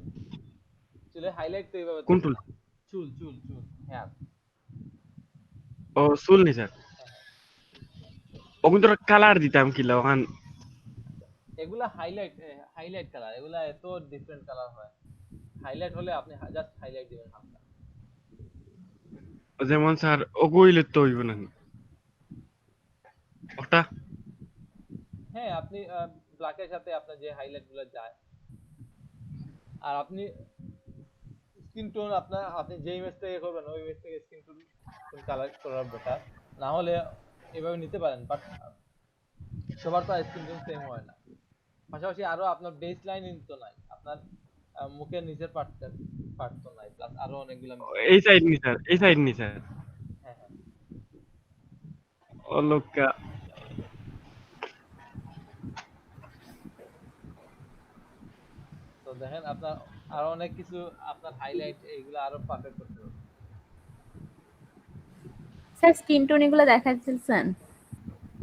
চুলের হাইলাইট তো এইভাবে কোন থাকে টুল? না। চুল চুল চুল, হ্যাঁ ও চুল নি স্যার, হ্যাঁ হ্যাঁ। ওগুলো তো কালার দিতাম কিলা ওখান। এগুলা হাইলাইট কালার, এগুলা এত ডিফারেন্ট কালার হয়। হাইলাইট হলে আপনি জাস্ট হাইলাইট দিবেন হালকা। যেমন স্যার ওগুইলে তো হইব না ওটা। হ্যাঁ আপনি ব্ল্যাকের সাথে আপনার যে হাইলাইট গুলো যায়, আর আপনি স্কিন টোন আপনি যে ইমেজ থেকে করবেন ওই ইমেজ থেকে স্কিন টোন কালার করা বেটার। না হলে এভাবে নিতে পারেন, বাট সবার তো স্কিন টোন সেম হয় না। পাশাপাশি আরো আপনার বেস লাইন তো নাই, আপনার মুখের নিচের পার্ট তো নাই, প্লাস আরো অনেকগুলো মিসিং এই আছে। সাইড নি স্যার, এই সাইড নি স্যার। হ্যাঁ হ্যাঁ। ও লোকা তো দেখেন আপনার আরো অনেক কিছু, আপনার হাইলাইট এইগুলো আরো পারফেক্ট করতে হবে। স্যার স্কিন টোন এগুলো দেখাচ্ছেন?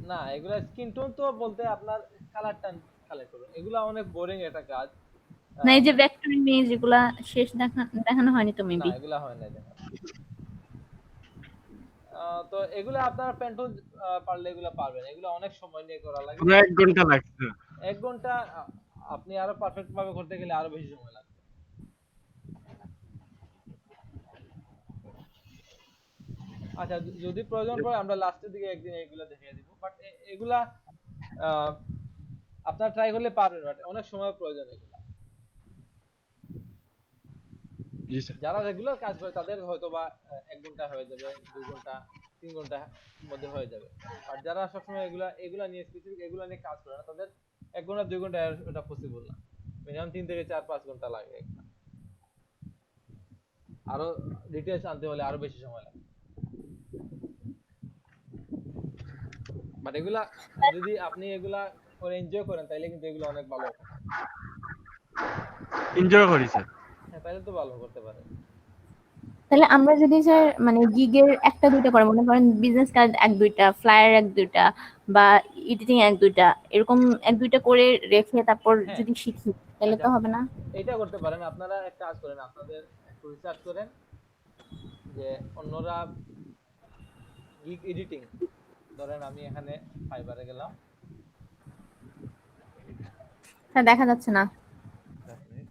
না এগুলা স্কিন টোন তো বলতে আপনার কালারটা কালেক্ট করুন, এগুলা অনেক বোরিং একটা কাজ। না এই যে ভেক্টর ইমেজ এগুলা শেষ দেখানো হয়নি তো না মেবি। এগুলা হয় না দেখা। তো এগুলা আপনার পেন্টুল পারলে এগুলা পারবেন, এগুলা অনেক সময় নিয়ে করা লাগে। পুরো 1 ঘন্টা লাগছে। 1 ঘন্টা আপনি আরো পারফেক্ট ভাবে করতে গেলে আরো বেশি সময় লাগবে। আচ্ছা যদি প্রয়োজন পড়ে আমরা লাস্টের দিকে একদিন এগুলা দেখিয়ে দিব, বাট এগুলা আহ, আপনারা ট্রাই করলে পারবেন, বাট অনেক সময় প্রয়োজন এগুলা। জি স্যার। যারা রেগুলার কাজ করে তাদের হয়তো বা 1 ঘন্টা হয়ে যাবে, 2 ঘন্টা 3 ঘন্টার মধ্যে হয়ে যাবে। আর যারা সবসময় এগুলা নিয়ে স্পেসিফিক এগুলা নিয়ে কাজ করে না, তাদের 1 ঘন্টা 2 ঘন্টা এটা পসিবল না। মিনিমাম 3 থেকে 4-5 ঘন্টা লাগে একটা। আরো ডিটেইলস আনতে হলে আরো বেশি সময় লাগে। বাট এগুলা যদি আপনি এগুলা করে এনজয় করেন তাহলে কিন্তু এগুলো অনেক ভালো হবে। এনজয় করি স্যার। হ্যাঁ তাহলে তো ভালো করতে পারেন। তাহলে আমরা যদি স্যার মানে গিগের একটা দুইটা করে, মনে করেন বিজনেস কার্ড এক দুইটা, ফ্লায়ার এক দুইটা, বা এডিটিং এক দুইটা, এরকম এক দুইটা করে রেখে তারপর হ্যাঁ যদি শিখি তাহলে আচ্ছা তো হবে না? এটা করতে পারেন। আপনারা এক কাজ করেন, আপনাদের একটু রিসার্চ করেন যে অন্যরা গিগ এডিটিং, ধরেন আমি এখানে ফাইবারে গেলাম, স্যার দেখা যাচ্ছে না। এক মিনিট।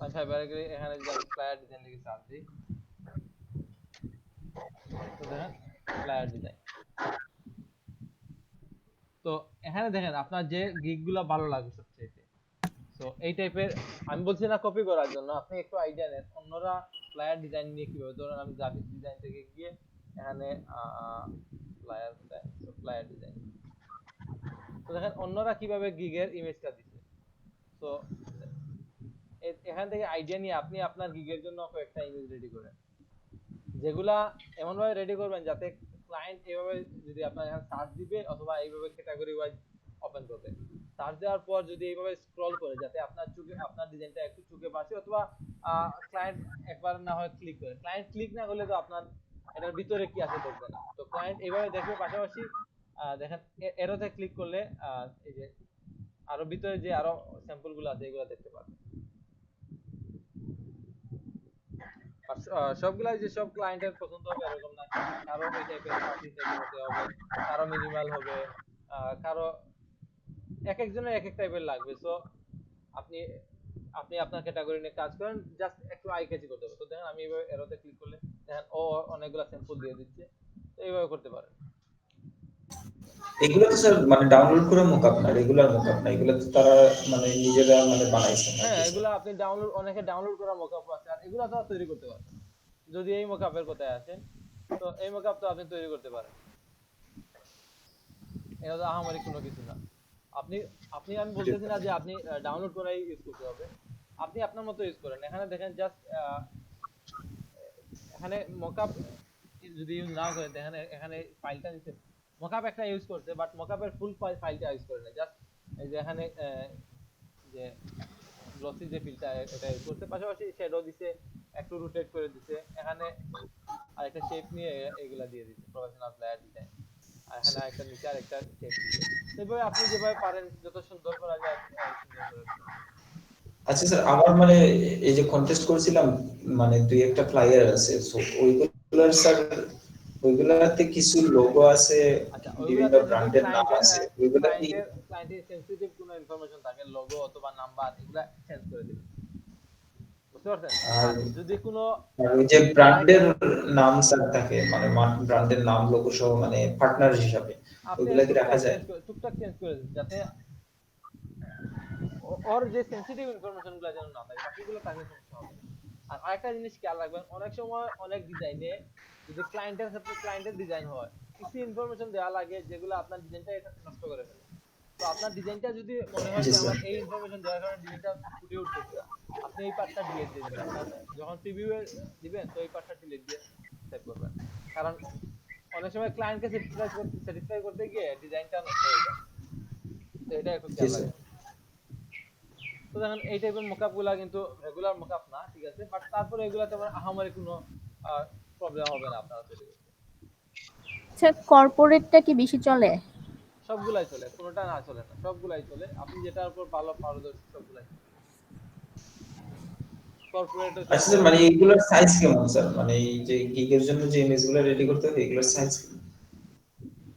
আমি ফাইবারে গেলে এখানে যে ফ্লায়ার ডিজাইন লিখে সার্চ দিই, তো দেখেন ফ্লায়ার ডিজাইন। তো এখানে দেখেন আপনার যে গিগ গুলো ভালো লাগবে সবচেয়ে, তো এই টাইপের, আমি বলছি না কপি করার জন্য, আপনি একটু আইডিয়া নেন অন্যরা ফ্লায়ার ডিজাইন নিয়ে কিভাবে, ধরুন আমি গ্রাফিক্স ডিজাইন থেকে গিয়ে এখানে ফ্লায়ার ফ্লায়ার ডিজাইন, তো দেখেন অন্যরা কিভাবে গিগের ইমেজটা দিচ্ছে। তো এখান থেকে আইডিয়া নিয়ে আপনি আপনার গিগের জন্য কয়েকটা ইমেজ রেডি করেন, যেগুলা এমন ভাবে রেডি করবেন যাতে ক্লায়েন্ট এভাবে যদি আপনার এখানে সার্চ দিবে অথবা এইভাবে ক্যাটাগরি ওয়াইজ ওপেন করবে, সার্চ দেওয়ার পর যদি এইভাবে স্ক্রল করে যাতে আপনার চোখে আপনার ডিজাইনটা একটু চোখে বাসে, অথবা ক্লায়েন্ট একবার না হয় ক্লিক করে, ক্লায়েন্ট ক্লিক না করলে তো আপনার এটার ভিতরে কি আছে দেখবে না, তো ক্লায়েন্ট এইভাবে দেখবে। পাশাপাশি দেখেন এরোতে ক্লিক করলে এই যে আরো ভিতরে যে আরো স্যাম্পল গুলো আছে এগুলো দেখতে পারবে। সবগুলাই যে সব ক্লায়েন্টের পছন্দ হবে এরকম না, কারো এই টাইপের পার্টি টাইপের হতে হবে, কারো মিনিমাল হবে, কারো এক একজনের এক এক টাইপের লাগবে। সো আপনি আপনি আপনার ক্যাটাগরি নিয়ে কাজ করেন, জাস্ট একটু আই ক্যাচি করতে হবে। তো দেখেন আমি এইভাবে এরোতে ক্লিক করলে দেখেন ও অনেকগুলো স্যাম্পল দিয়ে দিচ্ছে, তো এইভাবে করতে পারেন। এগুলো তো স্যার মানে ডাউনলোড করে মোকআপ না, রেগুলার মোকআপ না, এগুলো তো তারা মানে নিজেরা মানে বানাইছে না হ্যাঁ কি স্যার? এগুলো আপনি ডাউনলোড, অনেকে ডাউনলোড করা মোকআপ আছে, আর এগুলো তো তৈরি করতে পারেন। যদি এই মোকআপের কথায় আসেন, তো এই মোকআপ তো আপনি তৈরি করতে পারেন, এটা তো আহামরি কোনো কিছু না। আপনি আপনি আমি বলতেছি না যে আপনি ডাউনলোড করাই ইউজ করতে হবে, আপনি আপনার মতো ইউজ করেন। এখানে দেখেন জাস্ট এখানে মকআপ যদি ইউজ না করেন, দেখেন এখানে ফাইলটা দিতে মকআপ একটা ইউজ করতে, বাট মকআপের ফুল ফাইলটা ইউজ করে না, জাস্ট এই যে এখানে যে গ্লসি যে ফিলটা এটা ইউজ করতে, পাশাপাশি শ্যাডো দিতে, একটু রোটেট করে দিতে, এখানে আরেকটা শেপ নিয়ে এগুলা দিয়ে দিতে, প্রফেশনাল ফ্লায়ার ডিজাইন, আর এখানে একটা নিচে আরেকটা শেপ দিতে। সেভাবে আপনি যেভাবে পারেন যত সুন্দর করা যায় সুন্দর করে দিতে। আচ্ছা স্যার, আমার মানে এই যে কন্টেস্ট করেছিলাম মানে দুই একটা ফ্লায়ার আছে, সো ওইগুলোর স্যার ওইগুলাতে কিছু লোগো আছে, আচ্ছা বিভিন্ন ওইগুলাতে যদি ব্র্যান্ডের নাম আছে, ওইগুলা কি ক্লায়েন্টের সেনসিটিভ কোনো ইনফরমেশন থাকে, লোগো অথবা নাম্বার, এগুলা চেঞ্জ করে দিবেন, বুঝতে পারছেন? আর আর যদি কোনো আর ওই যে ব্র্যান্ডের নাম স্যার থাকে মানে ব্র্যান্ডের নাম লোগো সহ মানে পার্টনার হিসাবে, আপনি ওইগুলা কি রাখা যায়? টুকটাক চেঞ্জ করে দিন, যাতে ওর যে সেনসিটিভ ইনফরমেশন গুলো যেন না থাকে, বাকিগুলো থাকলে সমস্যা হবে। আর আরেকটা জিনিস খেয়াল রাখবেন, অনেক সময় অনেক ডিজাইনে যদি ক্লায়েন্টের সাথে ক্লায়েন্টের ডিজাইন হয়, কিছু ইনফরমেশন দেওয়া লাগে যেগুলো আপনার ডিজাইনটা নষ্ট করে ফেলে। তো আপনার ডিজাইনটা যদি মনে হয় জি যে স্যার। আমার এই ইনফরমেশন দেওয়ার কারণে ডিজাইনটা ফুটে উঠতেছে না, আপনি এই পার্টটা ডিলিট দিয়ে দিবেন। আপনার যখন প্রিভিউ দিবেন তো এই পার্টটা ডিলিট দিয়ে সেভ করবেন, কারণ অনেক সময় ক্লায়েন্টকে স্যাটিসফাই করতে গিয়ে ডিজাইনটা নষ্ট হয়ে যায়, তো এটা একটু জি খেয়াল স্যার। রাখবেন। তো দেখেন এই টাইপের মোকআপ গুলা কিন্তু রেগুলার মোকআপ না, ঠিক আছে, বাট তারপরে এগুলা তেমন আহামরি কোনো প্রবলেম হবে না আপনারা তৈরি করতে। আচ্ছা, কর্পোরেটটা কি বেশি চলে? সবগুলাই চলে, কোনোটা না চলে না, সবগুলাই চলে, আপনি যেটার উপর ভালো পারদর্শী সবগুলাই কর্পোরেটও আচ্ছা চলবে। স্যার, মানে এইগুলোর সাইজ কেমন স্যার, মানে এই যে গিগের জন্য যে ইমেজগুলো রেডি করতে হবে এগুলোর সাইজ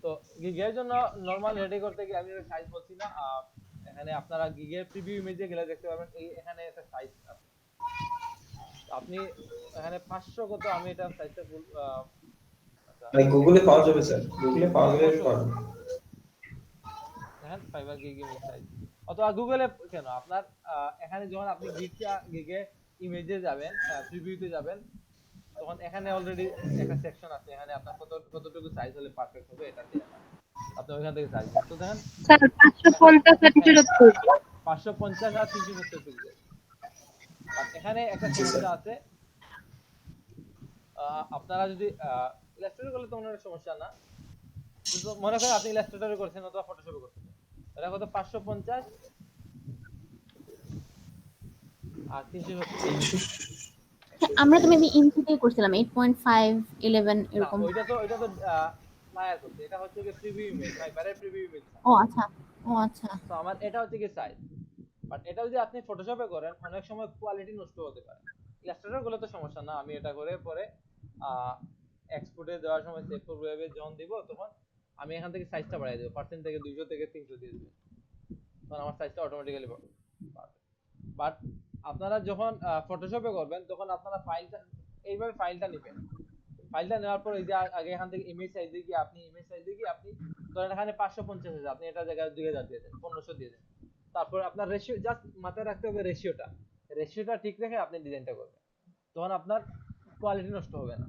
তো গিগের জন্য নরমাল রেডি করতে গিয়ে আমি সাইজ বলছি না, এখানে আপনারা গিগের প্রিভিউ ইমেজে গেলে দেখতে পাবেন এই এখানে একটা সাইজ আছে, আপনি এখানে 500 কত, আমি এটা সাইজটা ফুল আচ্ছা মানে গুগলে পাওয়া যাবে স্যার, গুগলে পাওয়া গেলে অবশ্যই পাওয়া যাবে। দেখেন ফাইবার গিগ ইমেজ সাইজ, অথবা গুগলে কেন আপনার এখানে যখন আপনি গিগে ইমেজে যাবেন, প্রিভিউতে যাবেন, তখন এখানে অলরেডি একটা সেকশন আছে, এখানে আপনার কতটুকু সাইজ হলে পারফেক্ট হবে এটা দিয়ে আপনি ওইখান থেকে সাইজ তো দেখেন স্যার 550 আর 370। 550 আর 370 পিক্সেল। আর এখানে একটা জি স্যার। সমস্যা আছে, আপনারা যদি ইলাস্ট্রেটর করলে তো কোনো সমস্যা না, কিন্তু মনে করেন আপনি ইলাস্ট্রেটরে করছেন অথবা ফটোশপে করছেন, এটা কত 550 আর 370। আমরা তো মেবি ইনপুটেই করছিলাম 8.5 11 না এরকম। ওইটা তো ফ্লায়ার করতে, এটা হচ্ছে কি প্রিভিউ ইমেজ, ফাইবারের প্রিভিউ ইমেজ। ও আচ্ছা, ও আচ্ছা। তো আমার এটা হচ্ছে কি সাইজ, বাট এটা যদি আপনি ফটোশপে করেন অনেক সময় কোয়ালিটি নষ্ট হতে পারে। ইলাস্ট্রেটর গুলো তো সমস্যা না, আমি এটা করে পরে এক্সপোর্টে দেওয়ার সময় সেভ করব, ওয়েবে যখন দিব তখন আমি এখান থেকে সাইজটা বাড়াই দেব, পার্সেন্ট থেকে 200 থেকে 300 দিয়ে দেব, তখন আমার সাইজটা অটোমেটিক্যালি বাড়বে। বাট আপনারা যখন ফটোশপে করবেন তখন আপনারা ফাইলটা এইভাবে ফাইলটা নেবেন, ফাইলটা নেওয়ার পর এই যে আগে এখান থেকে ইমেজ সাইজ দিয়ে গিয়ে আপনি ধরেন এখানে 550 আছে, আপনি এটা জায়গায় 2000 দিয়ে দেন, 1500 দিয়ে দেন। তারপর আপনার রেশিও জাস্ট মাথায় রাখতে হবে, রেশিওটা ঠিক রেখে আপনি ডিজাইনটা করবেন, তখন আপনার কোয়ালিটি নষ্ট হবে না।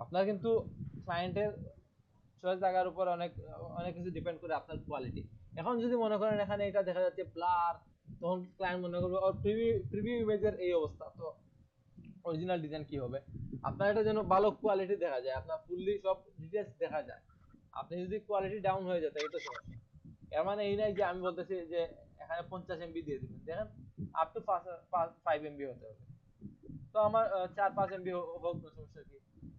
আপনার কিন্তু ক্লায়েন্টের চয়েস জায়গার উপর অনেক অনেক কিছু ডিপেন্ড করে আপনার কোয়ালিটি। এখন যদি মনে করেন এখানে এটা দেখা যাচ্ছে ব্লার, তখন ক্লায়েন্ট মনে করবে ওর প্রিভিউ ইমেজের এই অবস্থা, তো অরিজিনাল ডিজাইন কি হবে? আপনার এটা যেন ভালো কোয়ালিটি দেখা যায়, আপনার ফুললি সব ডিটেইলস দেখা যায়। আপনি যদি কোয়ালিটি ডাউন হয়ে যায় তাহলে তো সমস্যা। এর মানে এই নাই যে আমি বলতেছি যে এখানে 50 এমবি দিয়ে দিবেন, দেখেন আপ টু 5 এমবি হতে হবে। তো আমার 4-5 এমবি হোক না, সমস্যা কি?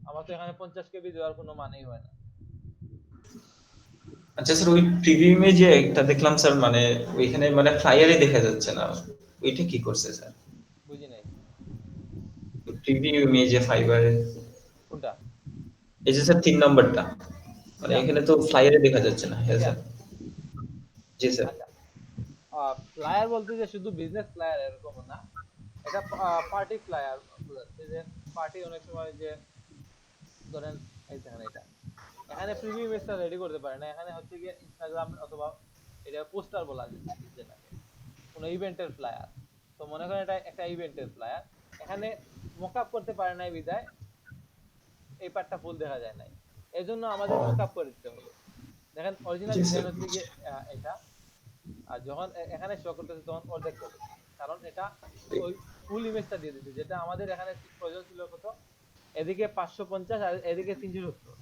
আমার তো এখানে 50 কেবি দেওয়ার কোনো মানেই হয় না। আচ্ছা স্যার, ওই প্রিভিউ ইমেজে একটা দেখলাম স্যার, মানে ওইখানে মানে ফ্লায়ারে দেখা যাচ্ছে না, ওইটা কি করছে স্যার? বুঝি নাই প্রিভিউ ইমেজে ফাইবারে কোনটা এই যে স্যার 3 নম্বরটা, মানে এটা এখানে তো ফ্লায়ারে দেখা যাচ্ছে না। হ্যাঁ এটা স্যার। জি স্যার। আচ্ছা, ফ্লায়ার বলতে যে শুধু বিজনেস ফ্লায়ার এরকম না, এটা পার্টি ফ্লায়ার বোঝাচ্ছে। যে পার্টি অনেক সময় যে ধরেন এই দেখেন এটা এখানে প্রিভিউ ইমেজটা রেডি করতে পারে না, এখানে হচ্ছে গিয়ে ইনস্টাগ্রাম অথবা এটা পোস্টার বলা যায় যেটাকে, কোনো ইভেন্টের ফ্লায়ার। তো মনে করেন এটা একটা ইভেন্টের ফ্লায়ার, এখানে মকআপ করতে পারে নাই বিদায় এই পার্টটা ফুল দেখা যায় নাই, এজন্য আমাদের মকআপ করে দিতে হবে। দেখেন অরিজিনাল জি ডিজাইন স্যার। হচ্ছে গিয়ে এটা, আর যখন এখানে শো করতেছে তখন অর্ধেক করবে, কারণ এটা ওই ফুল ইমেজটা দিয়ে দিচ্ছে, যেটা আমাদের এখানে প্রয়োজন ছিল কত, এদিকে 550 আর এদিকে 370,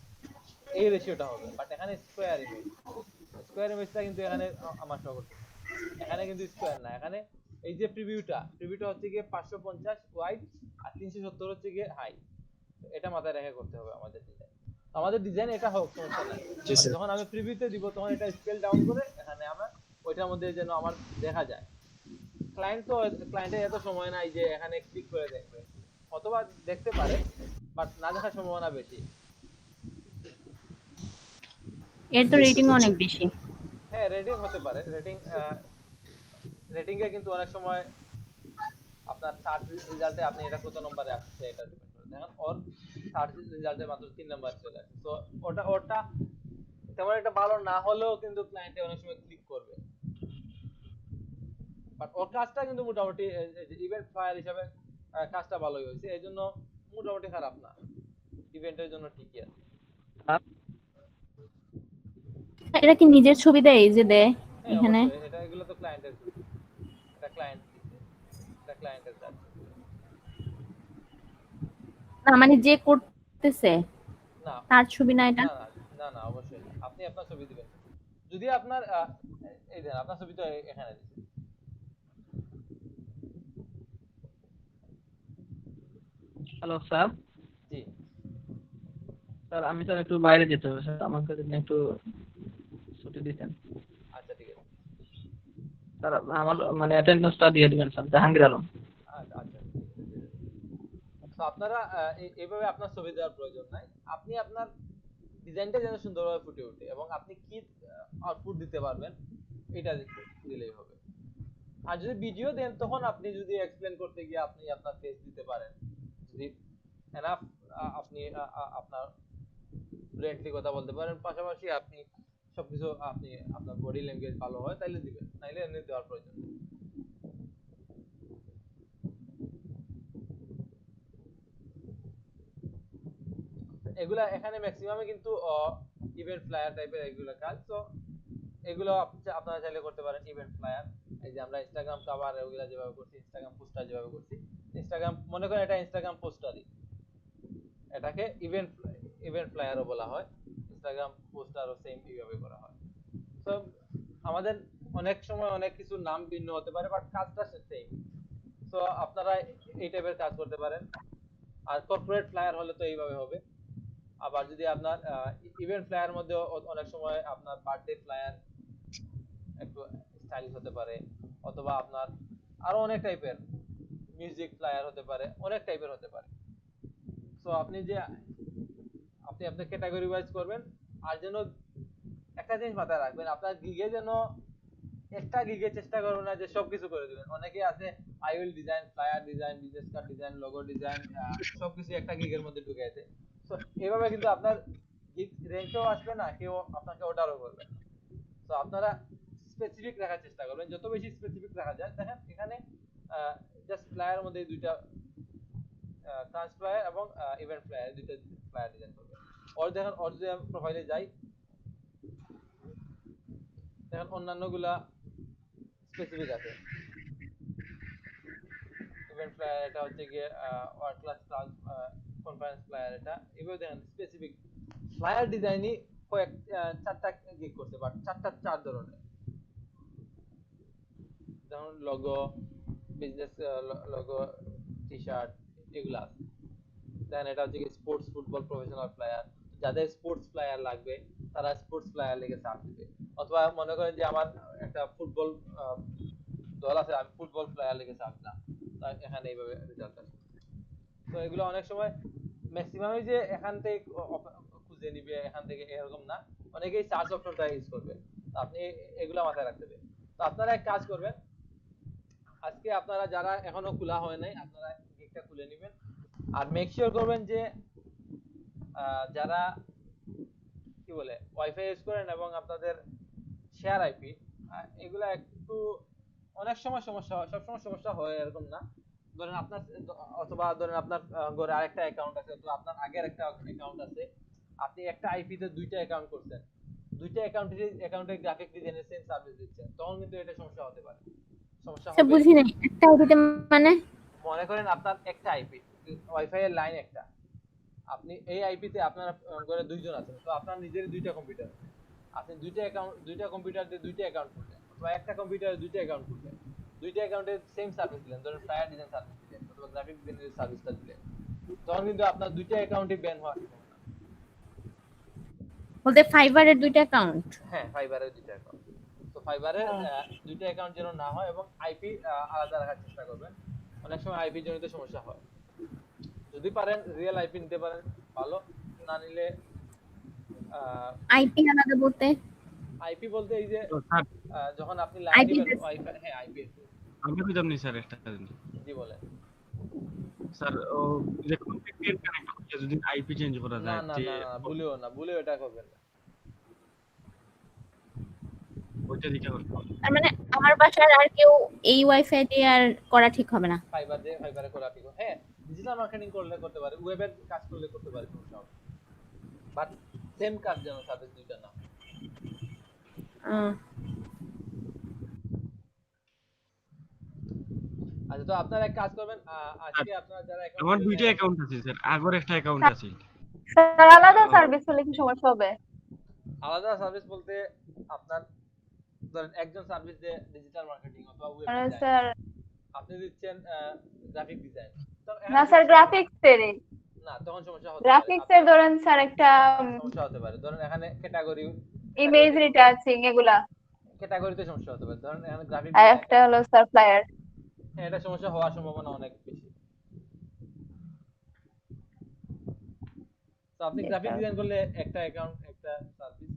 এই রেশিওটা হবে। বাট এখানে স্কয়ার ইমেজটা কিন্তু এখানে আমার শো করতেছে, এখানে কিন্তু স্কয়ার না, এখানে এই যে প্রিভিউটা হচ্ছে গিয়ে 550 ওয়াইড আর 370 হচ্ছে গিয়ে হাই। এটা মাথায় রেখে করতে হবে আমাদের ডিজাইন এটা হোক সমস্যা নাই। জি স্যার। যখন আমি প্রিভিউতে দিব তখন এটা স্কেল ডাউন করে এখানে আমরা ওইটার মধ্যে যেন আমার দেখা যায়। ক্লায়েন্টের এত সময় নাই যে এখানে ক্লিক করে দেখবে, অথবা দেখতে পারে বাট না দেখার সম্ভাবনা বেশি। এর তো রেটিং অনেক বেশি। হ্যাঁ, রেটিং হতে পারে, রেটিং এ কিন্তু অনেক সময় আপনার সার্চ রেজাল্টে আপনি এটা কত নম্বরে আসছে এটা ডিপেন্ড করে। দেখেন ওর সার্চ রেজাল্টে মাত্র 3 নাম্বার চলে আসছে, তো ওটা তেমন একটা ভালো না হলেও কিন্তু ক্লায়েন্টে অনেক সময় ক্লিক করবে। বাট ওর কাজটা কিন্তু মোটামুটি ইভেন্ট ফায়ার হিসাবে কাজটা ভালোই হয়েছে, এই জন্য মোটামুটি খারাপ না, ইভেন্টের জন্য ঠিকই আছে। এটা কি নিজের ছবি দেয় এই যে দেয় হ্যাঁ এখানে? অবশ্যই, এগুলো তো ক্লায়েন্টের ছবি, এটা ক্লায়েন্টের কাজ। না মানে যে করতেছে না তার ছবি না এটা? না না না না, অবশ্যই না, আপনি আপনার ছবি দিবেন। যদি আপনার এই দেন আপনার ছবি তো এখানে দিচ্ছি। Hello sir. জি স্যার আমি স্যার একটু বাইরে যেতে হবে স্যার, আমাকে যদি একটু ছুটি দিতেন। আচ্ছা ঠিক আছে। স্যার আমার মানে অ্যাটেন্ডেন্সটা দিয়ে দিবেন স্যার, জাহাঙ্গীর আলম। আচ্ছা আচ্ছা তো আপনারা এইভাবে আপনার ছবি দেওয়ার প্রয়োজন নাই, আপনি আপনার ডিজাইনটা যেন সুন্দরভাবে ফুটে ওঠে এবং আপনি কি আউটপুট দিতে পারবেন এটা দিলেই হবে। আর যদি ভিডিও দেন তখন আপনি যদি এক্সপ্লেন করতে গিয়ে আপনি আপনার ফেস দিতে পারেন, যদি এনাফ আপনি আপনার ফ্লুয়েন্টলি কথা বলতে পারেন, পাশাপাশি আপনি সবকিছু আপনি আপনার বডি ল্যাঙ্গুয়েজ ভালো হয় তাইলে দিবেন, নাইলে এমনি দেওয়ার প্রয়োজন নেই। এগুলা এখানে ম্যাক্সিমামে কিন্তু ইভেন্ট ফ্লায়ার টাইপের এগুলো কাজ, তো এগুলো আপনারা চাইলে করতে পারেন। ইভেন্ট ফ্লায়ার, এই যে আমরা ইনস্টাগ্রাম কভার ওগুলা যেভাবে করছি, ইনস্টাগ্রাম পোস্টার যেভাবে করছি, ইনস্টাগ্রাম মনে করেন এটা ইনস্টাগ্রাম পোস্টারই, এটাকে ইভেন্ট ফ্লায়ারও বলা হয়, ইনস্টাগ্রাম পোস্টারও সেম এইভাবে করা হয়। তো আমাদের অনেক সময় অনেক কিছু নাম ভিন্ন হতে পারে বাট কাজটা সেম। তো আপনারা এই টাইপের কাজ করতে পারেন। আর কর্পোরেট ফ্লায়ার হলে তো এইভাবে হবে। আবার যদি আপনার ইভেন্ট ফ্লায়ার মধ্যে অনেক সময় আপনার বার্থডে ফ্লায়ার একটু স্টাইলিশ হতে পারে, অথবা আপনার আরো অনেক টাইপের মিউজিক ফ্লায়ার হতে পারে, অনেক টাইপের হতে পারে। সো আপনি আপনার ক্যাটাগরি ওয়াইজ করবেন। আর যেন একটা জিনিস মাথায় রাখবেন, আপনার গিগে যেন একটা গিগে চেষ্টা করবেন না যে সবকিছু করে দিবেন। অনেকে আছে I will design flyer design, business card design, logo design, সবকিছু একটা গিগের মধ্যে ঢুকে আছে। তো এইভাবে কিন্তু আপনার রেঞ্জও আসবে না, কেউ আপনাকে অর্ডারও করবে না। তো আপনারা স্পেসিফিক রাখার চেষ্টা করবেন, যত বেশি স্পেসিফিক রাখা যায়। দেখেন এখানে জাস্ট প্লেয়ারের মধ্যে দুইটা ট্রান্স প্লেয়ার এবং ইভেন্ট প্লেয়ার, দুইটা প্লেয়ার ডিজাইন করবে। ওর দেখেন, ওর যদি প্রোফাইলে যাই, দেখেন অন্যান্যগুলা স্পেসিফিক আছে। ইভেন্ট প্লেয়ার এটা হচ্ছে গিয়ে ওয়ার্ল্ড ক্লাস কনফারেন্স প্লেয়ার, এটা এভাবে দেখেন স্পেসিফিক ফ্লায়ার ডিজাইনই কয়েক 4টা গিগ করছে, বাট 4টা 4 ধরনের। যেমন logo, business logo, T shirt, এগুলো আছে। দেন এটা হচ্ছে স্পোর্টস ফুটবল প্রফেশনাল প্লেয়ার, যাদের স্পোর্টস প্লেয়ার লাগবে তারা স্পোর্টস প্লেয়ার লিখে সার্চ দিবে। অথবা মনে করেন যে আমার একটা ফুটবল দল আছে, আমি ফুটবল প্লেয়ার লিখে সার্চ দিলাম, তাই এখানে এইভাবে রেজাল্ট আসবে। তো এগুলো অনেক সময় ম্যাক্সিমামই যে এখান থেকে খুঁজে নিবে এখান থেকে, এরকম না, অনেকেই সার্চ অপশনটা ইউজ করবে। তো আপনি এগুলো মাথায় রাখতে হবে। তো আপনারা এক কাজ করবেন, আজকে আপনারা যারা এখনো খোলা হয় নাই, আপনারা গিগটা খুলে নেবেন। আর মেক শিওর করবেন যে যারা কি বলে ওয়াইফাই ইউজ করেন এবং আপনাদের শেয়ার আইপি, এগুলা একটু অনেক সময় সমস্যা হয়, সবসময় সমস্যা হয় এরকম না। ধরেন আপনার, অথবা ধরেন আপনার ঘরে আরেকটা অ্যাকাউন্ট আছে, অথবা আপনার আগের একটা অ্যাকাউন্ট আছে, আপনি একটা আইপি তে দুইটা অ্যাকাউন্ট করছেন, দুইটা অ্যাকাউন্টে গ্রাফিক ডিজাইনের সেম সার্ভিস দিচ্ছেন, তখন কিন্তু এটা সমস্যা হতে পারে। সমস্যা আচ্ছা হবে, বুঝি নাই, একটা আইডিতে মানে মনে করেন আপনার একটা আইপি, ওয়াইফাই এর লাইন একটা, আপনি এই আইপি তে আপনার ঘরে দুইজন আছেন, তো আপনার নিজের দুইটা কম্পিউটার, আপনি দুইটা অ্যাকাউন্ট, দুইটা কম্পিউটার দিয়ে দুইটা অ্যাকাউন্ট করলেন, অথবা একটা কম্পিউটারে দুইটা অ্যাকাউন্ট করলেন, দুইটা অ্যাকাউন্টে সেম সার্ভিস দিলেন, ধরুন ফ্লায়ার ডিজাইন সার্ভিস দিলেন অথবা গ্রাফিক ডিজাইনের সার্ভিসটা দিলেন, তখন কিন্তু আপনার দুইটা অ্যাকাউন্টই ব্যান হওয়ার সম্ভাবনা। বলতে ফাইবারের দুইটা অ্যাকাউন্ট? হ্যাঁ, ফাইবারের দুইটা অ্যাকাউন্ট। তো ফাইবারের দুইটা অ্যাকাউন্ট যেন না হয় এবং আইপি আলাদা রাখার চেষ্টা করবেন। অনেক সময় আইপি জনিত সমস্যা হয়, যদি পারেন রিয়েল আইপি নিতে পারেন ভালো, না নিলে আইপি আলাদা বলতে? আইপি বলতে এই যে তো স্যার যখন আপনি লাইন IP দিবেন ওয়াইফাই, হ্যাঁ আইপি। আমি বুঝলাম নি স্যার একটা জিনিস। জি বলেন। স্যার ও যে কম্পিউটার কানেক্ট করতে যদি আইপি চেঞ্জ করা না যায় না যে না না, ভুলেও এটা করবেন না। ওইটা দিকে করতে হবে। তার মানে আমার বাসার আর কেউ এই ওয়াইফাই দিয়ে আর করা ঠিক হবে না? ফাইবারে করা ঠিক হবে। হ্যাঁ, ডিজিটাল মার্কেটিং করলে করতে পারে, ওয়েবের কাজ করলে করতে পারে, সমস্যা হবে, বাট সেম কাজ যেন সার্ভিস দুইটা না। আচ্ছা, তো আপনারা এক কাজ করবেন, আজকে আপনারা যারা আমার দুইটা অ্যাকাউন্ট আছে স্যার, আগের একটা অ্যাকাউন্ট আছে। স্যার আলাদা সার্ভিস হলে কি সমস্যা হবে? আলাদা সার্ভিস বলতে আপনার ধরেন একজন সার্ভিস দেয় ডিজিটাল মার্কেটিং অথবা ওয়েব মানে ডিজাইন, স্যার আপনি দিচ্ছেন গ্রাফিক ডিজাইন, না স্যার গ্রাফিক্স এরই, না তখন সমস্যা হতে পারে। গ্রাফিক্স এর ধরেন স্যার একটা সমস্যা হতে পারে, ধরেন এখানে ক্যাটাগরি, ইমেজ রিটাচিং এগুলা, ক্যাটাগরিতে সমস্যা হতে পারে। ধরেন এখানে গ্রাফিক আর একটা হলো স্যার ফ্লায়ার। হ্যাঁ, এটা সমস্যা হওয়ার সম্ভাবনা অনেক বেশি। তো আপনি গ্রাফিক ডিজাইন করলে একটা অ্যাকাউন্ট একটা সার্ভিস,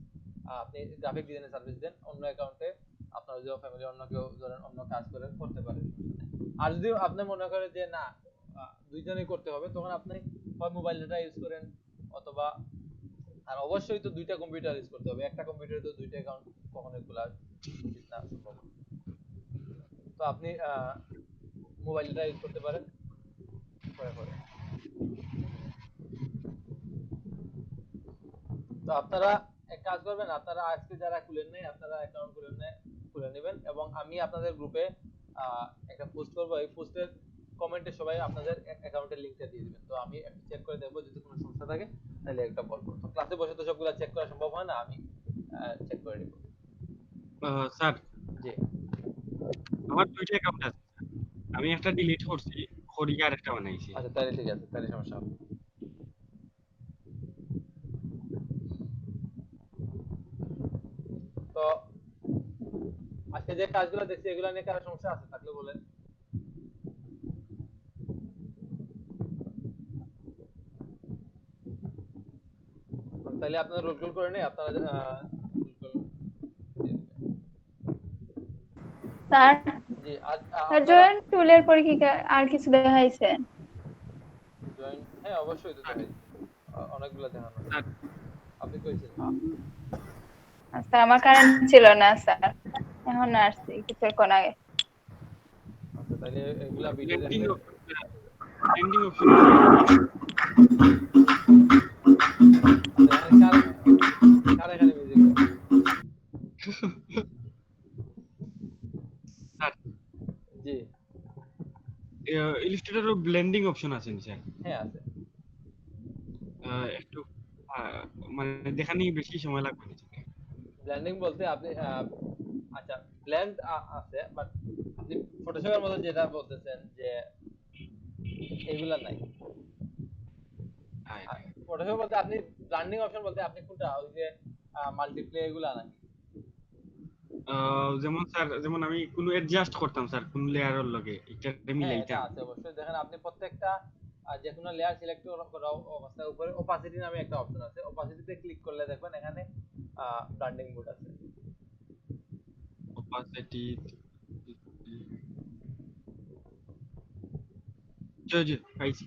আপনি গ্রাফিক ডিজাইনের সার্ভিস দেন, অন্য অ্যাকাউন্টে আপনার যে ফ্যামিলি অন্য কেউ ধরেন অন্য কাজ করে করতে পারে। আর যদি আপনি মনে করেন যে না দুইজনেই করতে হবে, তখন আপনি হয় মোবাইল ডাটা ইউজ করেন, অথবা আর অবশ্যই তো দুইটা কম্পিউটার ইউজ করতে হবে, একটা কম্পিউটারে তো দুইটা অ্যাকাউন্ট কখনোই খোলা উচিত না, সম্ভব। তো আপনি মোবাইল ডাটা ইউজ করতে পারেন করে। তো আপনারা এক কাজ করবেন, আপনারা আজকে যারা খুলেন নাই আপনারা অ্যাকাউন্ট খুলে নেবেন, এবং আমি আপনাদের গ্রুপে একটা পোস্ট করব, এই পোস্টের কমেন্টে সবাই আপনাদের অ্যাকাউন্টের লিংকটা দিয়ে দিবেন। তো আমি একটু চেক করে দেখব, যদি কোনো সমস্যা থাকে তাহলে একটা বলবো। তো ক্লাসে বসে তো সবগুলা চেক করা সম্ভব হয় না, আমি চেক করে নিব। স্যার জি, আমার দুইটা অ্যাকাউন্ট আছে, আমি একটা ডিলিট করছি, করিয়ে আরেকটা বানাইছি। আচ্ছা তাহলে ঠিক আছে, তাহলে সমস্যা হবে। তো আজকে যে কাজগুলো দেখছি এগুলো নিয়ে কারো সমস্যা আছে থাকলে বলেন। তাহলে আপনারা রোল কল করে নেই, আপনারা স্যার জি জয়েন্ট টুলের পরে কি আর কিছু দেখাইছে? জয়েন, হ্যাঁ অবশ্যই তো দেখাই, অনেকগুলো দেখানো স্যার আপনি কইছেন স্যার আমার কারেন্ট ছিল না স্যার, এখন আসছি কিছুক্ষণ আগে। আচ্ছা তাহলে এগুলা ভিডিও ব্লেন্ডিং দেখলে ব্লেন্ডিং অপশন এখানে কার এখানে মিউজিক স্যার জি ইলাস্ট্রেটরও ব্লেন্ডিং অপশন আছে নি স্যার? হ্যাঁ আছে একটু মানে দেখানি বেশি সময় লাগবে না স্যার? ব্লেন্ডিং বলতে আপনি আচ্ছা ব্লেন্ড আছে বাট আপনি ফটোশপের মধ্যে যেটা বলতেছেন যে এগুলা নাই ফটোশপ বলতে আপনি ব্লেন্ডিং অপশন বলতে আপনি কোনটা ওই যে মাল্টিপ্লে এগুলা নাকি যেমন স্যার যেমন আমি কোনো অ্যাডজাস্ট করতাম স্যার কোন লেয়ারের লগে এটা হ্যাঁ এটা মিলাইতাম। আছে অবশ্যই দেখেন আপনি প্রত্যেকটা যে কোনো লেয়ার সিলেক্ট করা অবস্থায় উপরে ওপাসিটি নামে একটা অপশন আছে ওপাসিটিতে ক্লিক করলে দেখবেন এখানে ব্লেন্ডিং মোড আছে opacity জি জি পাইছি